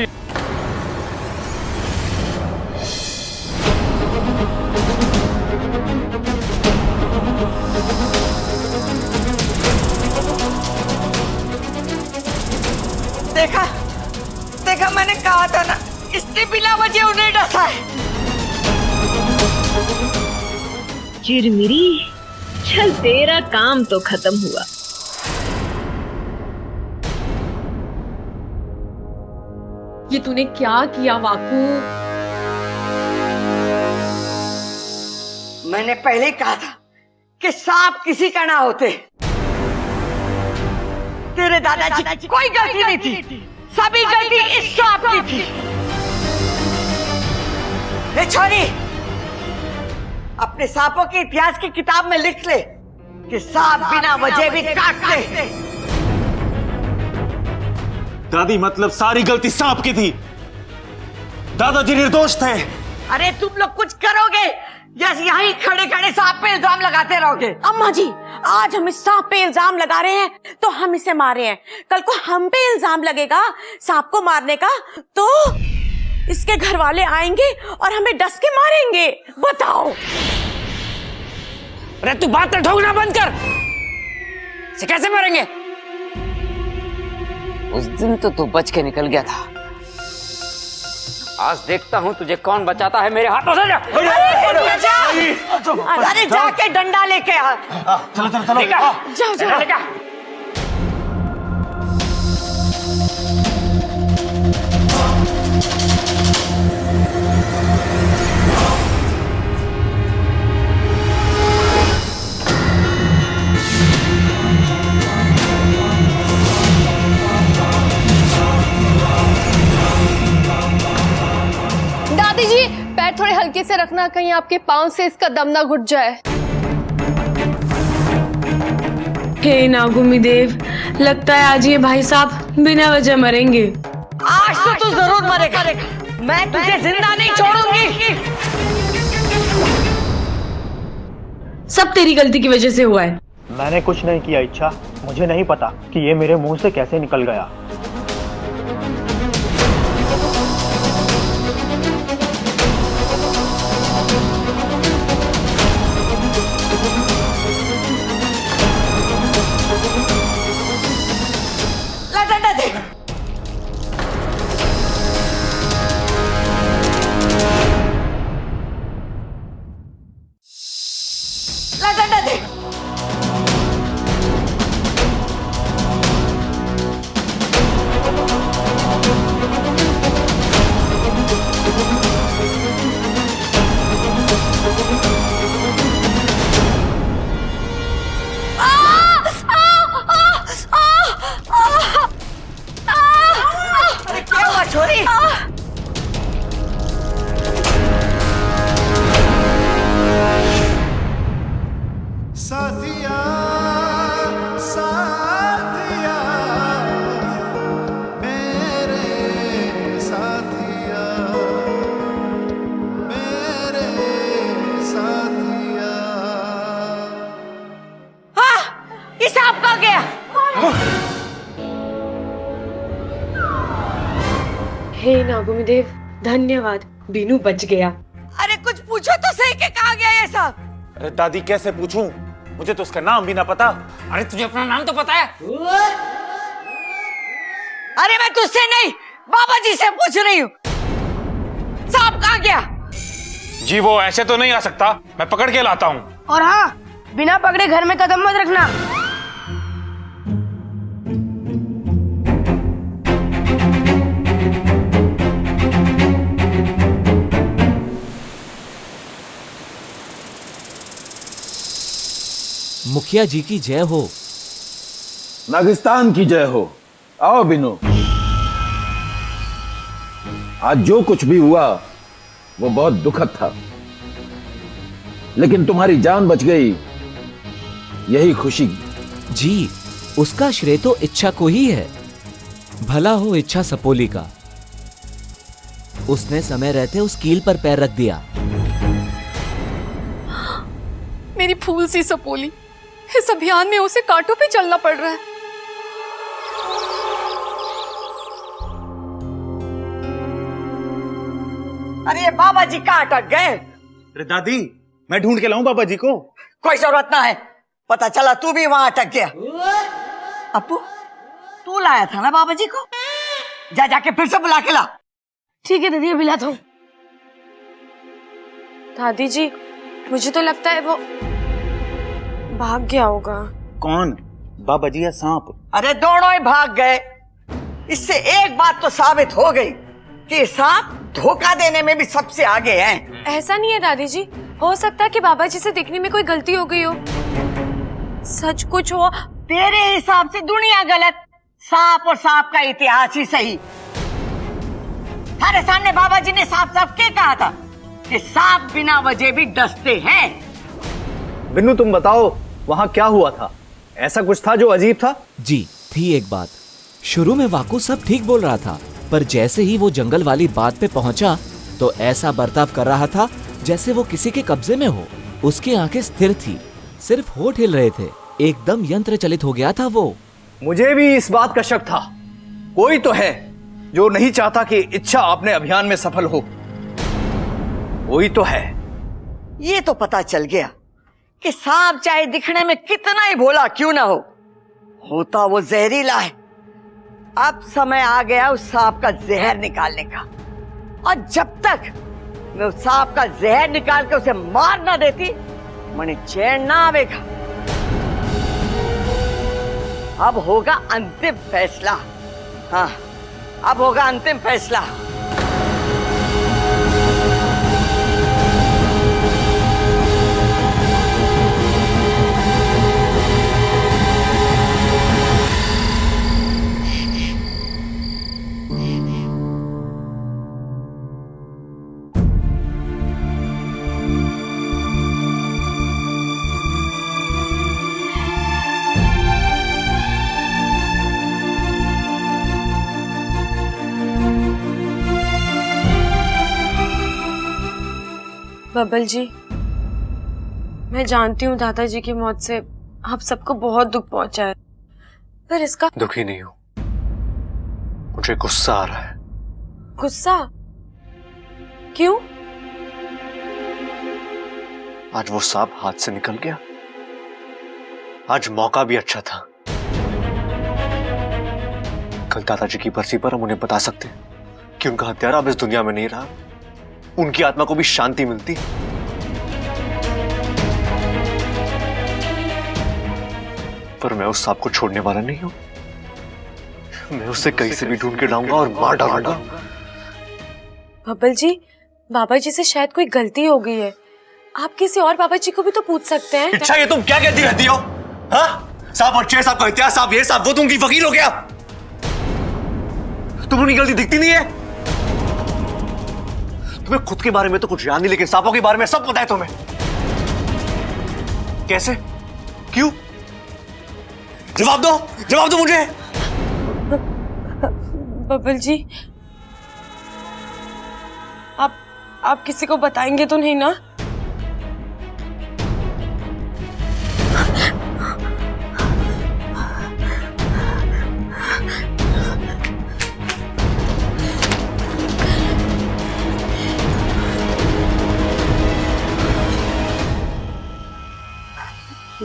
देखा मैंने कहा था ना, इसने बिना वजह उन्हें डसा है। चिरमिरी, चल तेरा काम तो खत्म हुआ। ये तूने क्या किया वाकू? मैंने पहले कहा था कि सांप किसी का ना होते। तेरे दादाजी की कोई गलती नहीं थी, सभी गलती इस सांप की थी। ये छोरी, अपने सांपों के इतिहास की किताब में लिख ले कि सांप बिना वजह भी काटते। दादी मतलब सारी गलती सांप की थी, दादाजी निर्दोष थे। अरे तुम लोग कुछ करोगे या यहीं खड़े खड़े सांप पे इल्जाम लगाते रहोगे? अम्मा जी, आज हम इस सांप पे इल्जाम लगा रहे हैं तो हम इसे मारे हैं, कल को हम पे इल्जाम लगेगा सांप को मारने का तो इसके घर वाले आएंगे और हमें डस के मारेंगे। बताओ। अरे तू बात तो ठोकना बंद कर। इसे कैसे मारेंगे? उस दिन तो तू बच के निकल गया था, आज देखता हूँ तुझे कौन बचाता है मेरे हाथों से। अरे जाके डंडा लेके आ। चलो चलो चलो, जाओ जाओ। दादी जी, पैर थोड़े हल्के से रखना, कहीं आपके पांव से इसका दम ना घुट जाए। हे नागुमी देव, लगता है आज ये भाई साहब बिना वजह मरेंगे। आज तो तू जरूर मरेगा, मैं तुझे जिंदा नहीं छोड़ूंगी। सब तेरी गलती की वजह से हुआ है। मैंने कुछ नहीं किया इच्छा, मुझे नहीं पता कि ये मेरे मुंह से कैसे निकल गया। डंडा दे। डंडा दे। हे नागुमिदेव, धन्यवाद, बीनू बच गया। अरे कुछ पूछो तो सही के कहा गया ये सब। अरे दादी कैसे पूछूं, मुझे तो उसका नाम भी ना पता। अरे तुझे अपना नाम तो पता है? अरे मैं तुझसे नहीं, बाबा जी से पूछ रही हूँ। सांप कहाँ गया? जी वो ऐसे तो नहीं आ सकता, मैं पकड़ के लाता हूँ। और हाँ, बिना पकड़े घर में कदम मत रखना। मुखिया जी की जय हो। नागिस्तान की जय हो। आओ बिनु। आज जो कुछ भी हुआ वो बहुत दुखद था, लेकिन तुम्हारी जान बच गई, यही खुशी। जी, उसका श्रेय तो इच्छा को ही है। भला हो इच्छा सपोली का। उसने समय रहते उस कील पर पैर रख दिया। मेरी फूल सी सपोली, इस अभियान में उसे कांटों पे चलना पड़ रहा है। अरे ये बाबा जी कहाँ अटक गए? अरे दादी, मैं ढूंढ के लाऊं बाबा जी को? कोई जरूरत ना है, पता चला तू भी वहां अटक गया। अपू, तू लाया था ना बाबा जी को? जा जाके फिर से बुला के ला। ठीक है दीदी, अभी लाता हूँ। दादी जी, मुझे तो लगता है वो भाग गया होगा। कौन, बाबा जी या सांप? अरे दोनों ही भाग गए। इससे एक बात तो साबित हो गई कि सांप धोखा देने में भी सबसे आगे हैं। ऐसा नहीं है दादी जी, हो सकता है कि बाबा जी से देखने में कोई गलती हो गई हो। सच कुछ हो। तेरे हिसाब से दुनिया गलत, सांप और सांप का इतिहास ही सही। हमारे सामने बाबा जी ने साफ साफ क्या कहा था कि सांप बिना वजह भी डसते हैं। बिन्नू तुम बताओ, वहां क्या हुआ था? ऐसा कुछ था जो अजीब था? जी थी एक बात। शुरू में वाकू सब ठीक बोल रहा था, पर जैसे ही वो जंगल वाली बात पे पहुंचा तो ऐसा बर्ताव कर रहा था जैसे वो किसी के कब्जे में हो। उसकी आंखें स्थिर थी, सिर्फ होठ हिल रहे थे। एकदम यंत्र चलित हो गया था वो। मुझे भी इस बात का शक था। कोई तो है जो नहीं चाहता कि इच्छा अपने अभियान में सफल हो। कोई तो है। ये तो पता चल गया कि सांप चाहे दिखने में कितना ही भोला क्यों ना हो, होता वो जहरीला है। अब समय आ गया उस सांप का जहर निकालने का, और जब तक मैं उस सांप का जहर निकाल के उसे मार ना देती, मुझे चैन ना आवेगा। अब होगा अंतिम फैसला। हाँ, अब होगा अंतिम फैसला। बबल जी, मैं जानती हूँ दादाजी की मौत से आप सबको बहुत दुख पहुंचा है, पर इसका दुखी नहीं हूं, मुझे गुस्सा आ रहा है। गुस्सा क्यों? आज वो सांप हाथ से निकल गया। आज मौका भी अच्छा था। कल दादाजी की बरसी पर हम उन्हें बता सकते कि उनका हत्यारा अब इस दुनिया में नहीं रहा, उनकी आत्मा को भी शांति मिलती। पर मैं उस सांप को छोड़ने वाला नहीं हूं। मैं उसे कहीं से भी ढूंढ के लाऊंगा और मार डालूंगा। बबल जी, बाबा जी से शायद कोई गलती हो गई है। आप किसी और बाबा जी को भी तो पूछ सकते हैं। अच्छा, ये तुम क्या कहती रहती हो? हाँ, सांप और शेर सांप का इतिहास, सांप ये सांप वो, तुम की फकीर हो गया? तुम उनकी गलती दिखती नहीं है? तुम्हें खुद के बारे में तो कुछ याद नहीं, लेकिन सांपों के बारे में सब पता है तुम्हें। कैसे? क्यों? जवाब दो, जवाब दो मुझे। बबल जी, आप किसी को बताएंगे तो नहीं ना?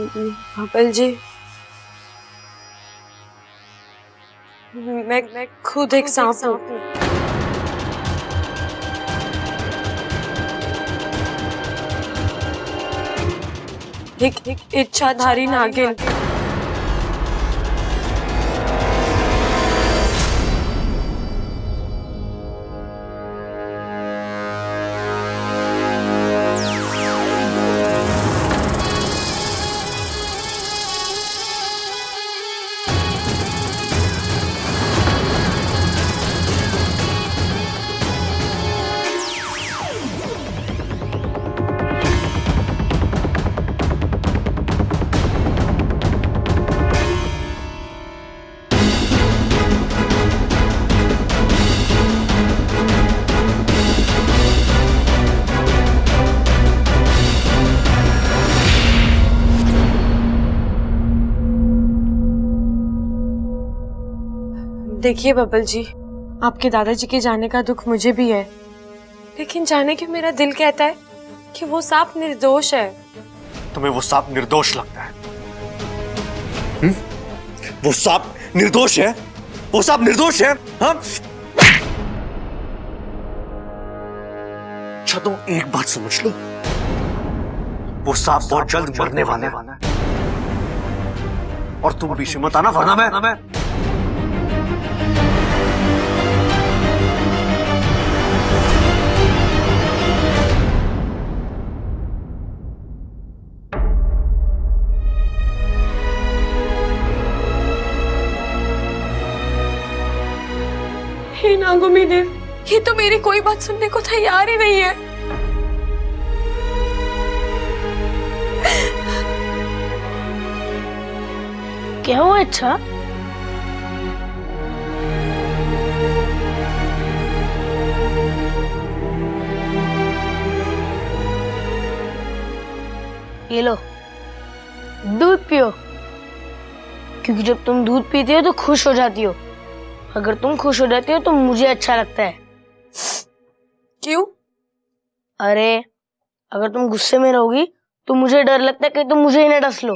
भपल जी, मैं खुद एक सांप हूँ। एक इच्छाधारी नागिन। देखिए बबल जी, आपके दादाजी के जाने का दुख मुझे भी है, लेकिन जाने के मेरा दिल कहता है कि वो सांप निर्दोष है। तुम्हें वो सांप निर्दोष लगता है? वो सांप निर्दोष है? वो सांप निर्दोष है? हाँ? अच्छा तुम एक बात समझ लो, वो सांप बहुत जल्द मरने वाला है और तुम बीच में मत आना, वरना मैं हे नागुमी देव, ये तो मेरी कोई बात सुनने को तैयार ही नहीं है। क्या हुआ इच्छा? ये लो, दूध पियो, क्योंकि जब तुम दूध पीते हो तो खुश हो जाती हो। अगर तुम खुश हो जाती हो तो मुझे अच्छा लगता है। क्यों? अरे अगर तुम गुस्से में रहोगी तो मुझे डर लगता है कि तुम मुझे ही ना डस लो।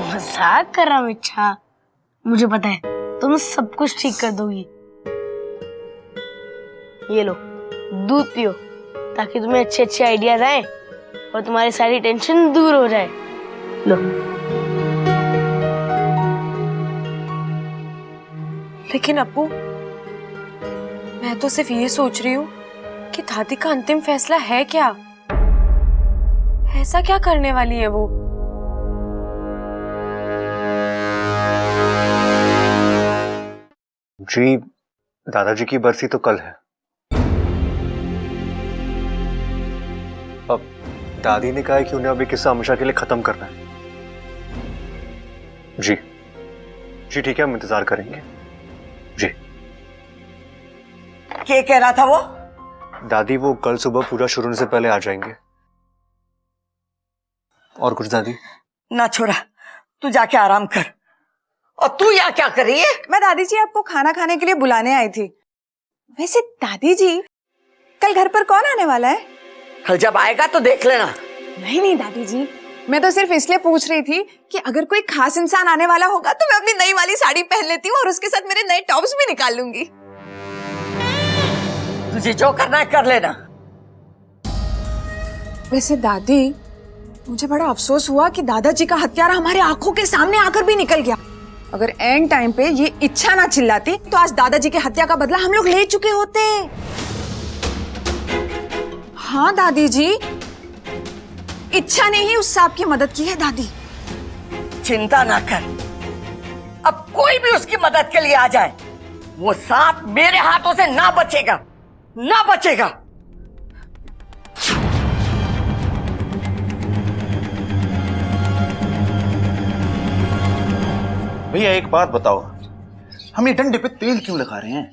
मजाक कर रहा हूँ इच्छा, मुझे पता है तुम सब कुछ ठीक कर दोगी। ये लो दूध पियो, ताकि तुम्हें अच्छे अच्छे आइडियाज आए और तुम्हारी सारी टेंशन दूर हो जाए। लो। लेकिन अप्पू, मैं तो सिर्फ ये सोच रही हूँ कि दादी का अंतिम फैसला है क्या? ऐसा क्या करने वाली है वो? जी, दादाजी की बरसी तो कल है। अब दादी ने कहा है कि उन्हें अभी किस्सा हमेशा के लिए खत्म करना है। जी जी ठीक है, हम इंतजार करेंगे। जी। क्या कह रहा था वो? दादी वो कल सुबह पूजा शुरू होने से पहले आ जाएंगे। और कुछ दादी? ना छोरा, तू जाके आराम कर। और तू यहाँ क्या कर रही है? मैं दादी जी आपको खाना खाने के लिए बुलाने आई थी। वैसे दादी जी, कल घर पर कौन आने वाला है? कल जब आएगा तो देख लेना। नहीं नहीं दादी जी, मैं तो सिर्फ इसलिए पूछ रही थी कि अगर कोई खास इंसान आने वाला होगा तो मैं अपनी नई वाली साड़ी पहन लेती हूँ और उसके साथ मेरे नए टॉप्स भी निकाल लूंगी। तुझे जो करना है कर लेना। वैसे दादी, मुझे बड़ा अफसोस हुआ कि दादाजी का हत्यारा हमारे आंखों के सामने आकर भी निकल गया। अगर एंड टाइम पे ये इच्छा ना चिल्लाती तो आज दादाजी की हत्या का बदला हम लोग ले चुके होते। हाँ दादी जी, इच्छा ने ही उस सांप की मदद की है दादी। चिंता ना कर, अब कोई भी उसकी मदद के लिए आ जाए, वो सांप मेरे हाथों से ना बचेगा, ना बचेगा। भैया एक बात बताओ, हम ये डंडे पे तेल क्यों लगा रहे हैं?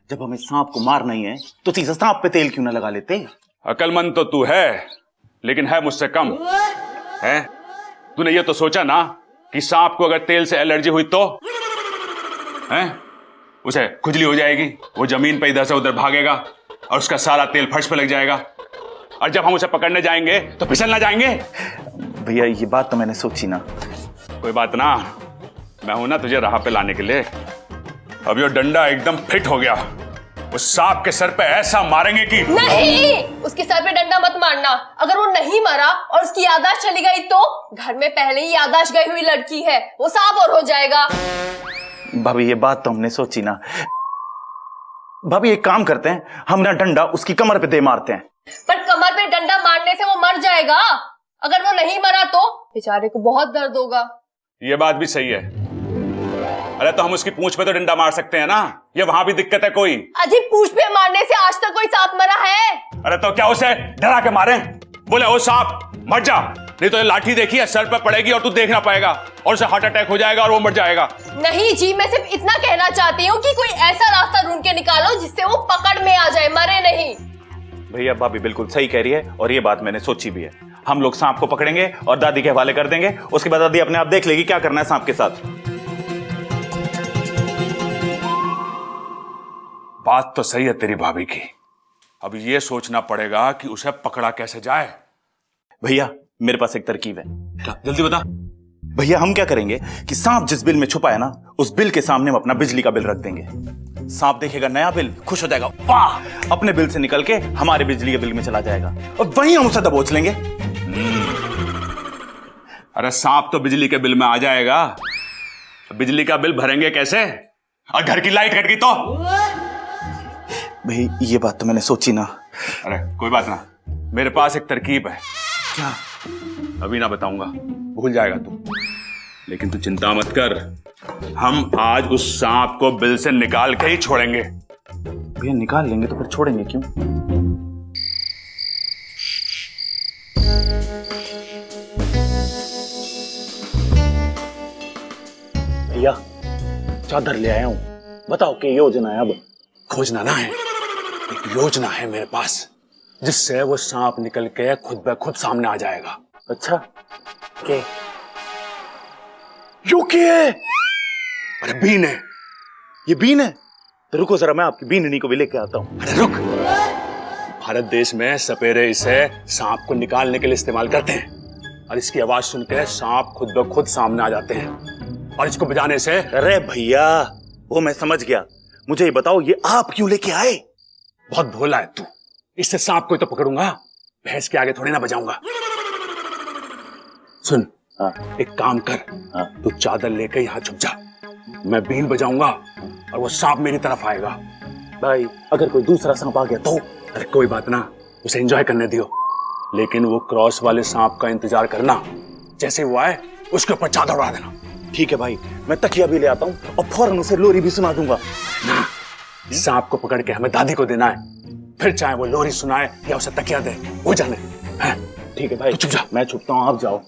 जब हमें सांप को मारना ही है तो सीधा सांप पे तेल क्यों ना लगा लेते? अकलमंद तो तू है, लेकिन है मुझसे कम। है तूने ये तो सोचा ना कि सांप को अगर तेल से एलर्जी हुई तो है उसे खुजली हो जाएगी, वो जमीन पे इधर से उधर भागेगा और उसका सारा तेल फर्श पे लग जाएगा, और जब हम उसे पकड़ने जाएंगे तो फिसल ना जाएंगे। भैया ये बात तो मैंने सोची ना। कोई बात ना, मैं हूं ना तुझे राह पे लाने के लिए। अब ये डंडा एकदम फिट हो गया, उस सांप के सर पे ऐसा मारेंगे कि नहीं, उसके सर पे डंडा मत मारना। अगर वो नहीं मरा और उसकी याददाश्त चली गई तो घर में पहले ही याददाश्त गई हुई लड़की है, वो सांप और हो जाएगा। भाभी ये बात तो हमने सोची ना। भाभी एक काम करते हैं, हम ना डंडा उसकी कमर पे दे मारते हैं। पर कमर पे डंडा मारने से वो मर जाएगा। अगर वो नहीं मरा तो बेचारे को बहुत दर्द होगा। ये बात भी सही है। अरे तो हम उसकी पूंछ पे तो डंडा मार सकते हैं ना, ये वहां भी दिक्कत है कोई? अजी पूंछ पे मारने से आज तक कोई सांप मरा है? अरे तो क्या उसे डरा के मारे? बोले ओ सांप मर जा, नहीं तो ये लाठी देखी है सर पे पड़ेगी और तू देख ना पाएगा और उसे हार्ट अटैक हो जाएगा और वो मर जाएगा। नहीं जी, मैं सिर्फ इतना कहना चाहती हूँ कि कोई ऐसा रास्ता ढूंढ के निकालो जिससे वो पकड़ में आ जाए, मरे नहीं। भैया भाभी बिल्कुल सही कह रही है और ये बात मैंने सोची भी है। हम लोग सांप को पकड़ेंगे और दादी के हवाले कर देंगे, उसके बाद दादी अपने आप देख लेगी क्या करना है सांप के साथ। बात तो सही है तेरी भाभी की, अब ये सोचना पड़ेगा कि उसे पकड़ा कैसे जाए। भैया मेरे पास एक तरकीब है। क्या? जल्दी बता। भैया हम क्या करेंगे कि सांप जिस बिल में छुपा है ना, उस बिल के सामने हम अपना बिजली का बिल रख देंगे। सांप देखेगा नया बिल, खुश हो जाएगा, वाह, अपने बिल से निकल के हमारे बिजली के बिल में चला जाएगा और वहीं हम उसे दबोच लेंगे। अरे सांप तो बिजली के बिल में आ जाएगा, बिजली का बिल भरेंगे कैसे? और घर की लाइट कट गई तो? भाई ये बात तो मैंने सोची ना। अरे कोई बात ना, मेरे पास एक तरकीब है। क्या? अभी ना बताऊंगा, भूल जाएगा तू, लेकिन तू चिंता मत कर, हम आज उस सांप को बिल से निकाल के ही छोड़ेंगे। भैया निकाल लेंगे तो फिर छोड़ेंगे क्यों? भैया चादर ले आया हूं, बताओ क्या योजना है अब? खोजना ना है, एक योजना है मेरे पास जिससे वो सांप निकल के खुद ब खुद सामने आ जाएगा। अच्छा के? यो के है? अरे बीन है। ये बीन है? तो रुको जरा मैं आपकी बीननी को भी लेके आता हूं। अरे रुक, भारत देश में सपेरे इसे सांप को निकालने के लिए इस्तेमाल करते हैं और इसकी आवाज सुन के सांप खुद ब खुद सामने आ जाते हैं और इसको बजाने से। अरे भैया वो मैं समझ गया, मुझे ये बताओ ये आप क्यों लेके आए? बहुत भोला है तू, इससे सांप को तो पकड़ूंगा, भैंस के आगे थोड़ी ना बजाऊंगा। सुन, एक काम कर, तू चादर लेकर यहां छुप जा, मैं बीन बजाऊंगा और वो सांप मेरी तरफ आएगा। भाई अगर कोई दूसरा सांप आ गया तो? अरे कोई बात ना, उसे एंजॉय करने दियो, लेकिन वो क्रॉस वाले सांप का इंतजार करना, जैसे वो आए उसके ऊपर चादर उड़ा देना। ठीक है भाई, मैं तकिया भी ले आता हूं और फौरन उसे लोरी भी सुना दूंगा। ना, सांप को पकड़ के हमें दादी को देना है, फिर चाहे वो लोरी सुनाए या उसे तकिया दे, वो जाने। ठीक है भाई, चुप जा, मैं छुपता हूं, आप जाओ।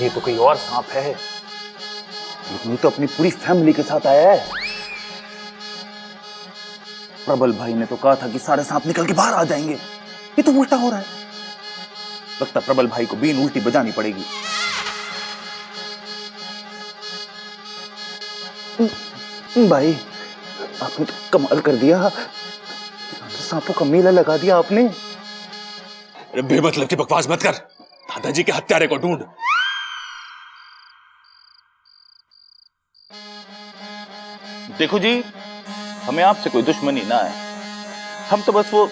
ये तो कोई और सांप है, ये तो अपनी पूरी फैमिली के साथ आया है। प्रबल भाई ने तो कहा था कि सारे सांप निकल के बाहर आ जाएंगे, ये तो उल्टा हो रहा है। लगता प्रबल भाई को बीन उल्टी बजानी पड़ेगी। भाई आपने तो कमाल कर दिया, तो सांपों का मेला लगा दिया आपने। बेमतलब की बकवास मत कर, दादाजी के हत्यारे को ढूंढ। देखो जी, हमें आपसे कोई दुश्मनी ना है, हम तो बस वो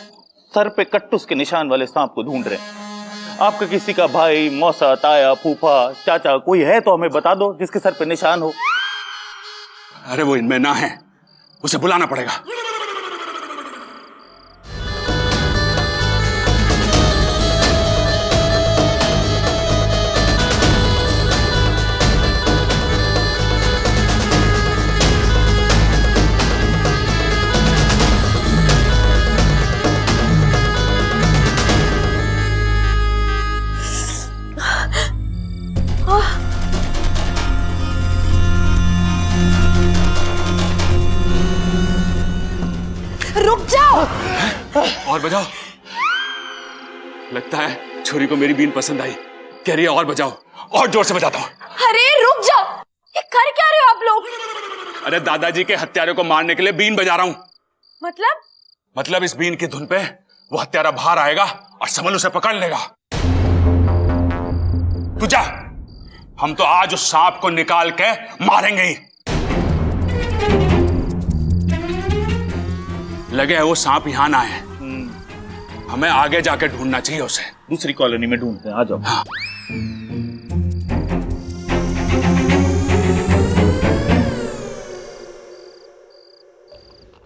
सर पे कट्टुस के निशान वाले सांप को ढूंढ रहे हैं। आपका किसी का भाई, मौसा, ताया, फूफा, चाचा कोई है तो हमें बता दो जिसके सर पे निशान हो। अरे वो इनमें ना है, उसे बुलाना पड़ेगा। रुक जाओ। और बजाओ। लगता है छोरी को मेरी बीन पसंद आई। कह रही है और बजाओ, और जोर से बजाता हूँ। अरे रुक जाओ, ये कर क्या रहे हो आप लोग? अरे दादाजी के हत्यारे को मारने के लिए बीन बजा रहा हूँ। मतलब इस बीन की धुन पे वो हत्यारा बाहर आएगा और समल उसे पकड़ लेगा। तू जा, हम तो आज उस सांप को निकाल के मारेंगे ही। लगे है वो सांप यहां ना है, हमें आगे जाके ढूंढना चाहिए उसे। दूसरी कॉलोनी में ढूंढते हैं, आ जाओ। हाँ।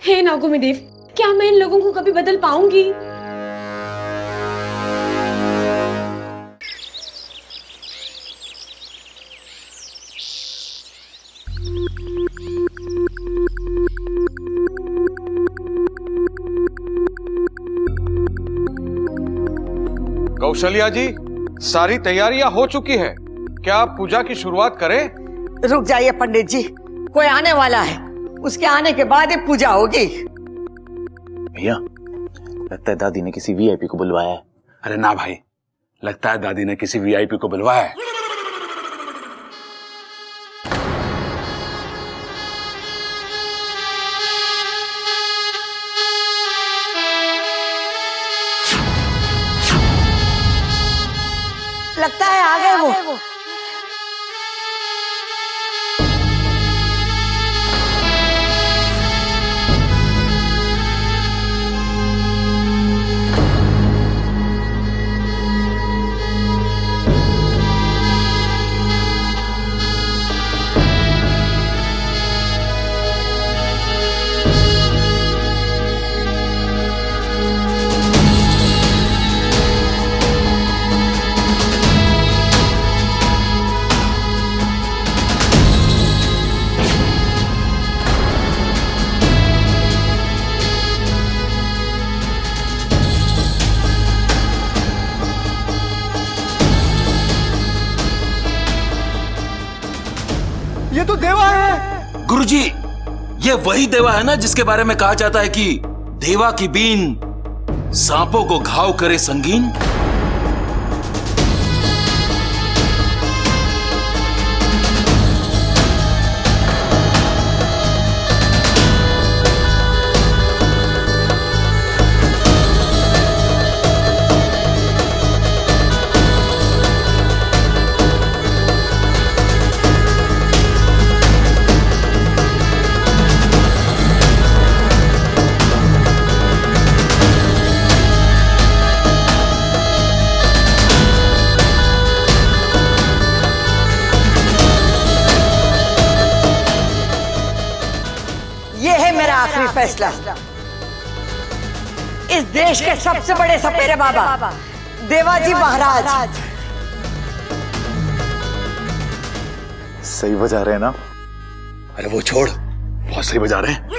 हे नागोमेदेव, क्या मैं इन लोगों को कभी बदल पाऊंगी? कौशल्या जी, सारी तैयारियां हो चुकी है, क्या आप पूजा की शुरुआत करें? रुक जाइए पंडित जी, कोई आने वाला है, उसके आने के बाद ही पूजा होगी। भैया, लगता है दादी ने किसी वीआईपी को बुलवाया है। अरे ना भाई, लगता है दादी ने किसी वीआईपी को बुलवाया है। लगता है आ गए वो। ये तो देवा है। गुरुजी, ये वही देवा है ना जिसके बारे में कहा जाता है कि देवा की बीन सांपों को घाव करे संगीन। ये है मेरा आखिरी फैसला। इस देश के सबसे बड़े सपेरे बाबा देवाजी महाराज सही बजा रहे हैं ना? अरे वो छोड़, बहुत सही बजा रहे हैं।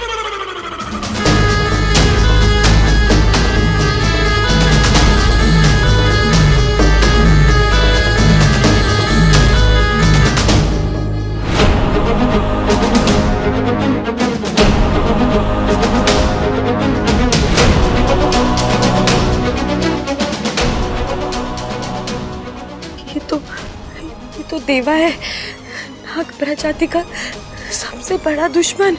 ये तो देवा है, नाग प्रजाति का सबसे बड़ा दुश्मन।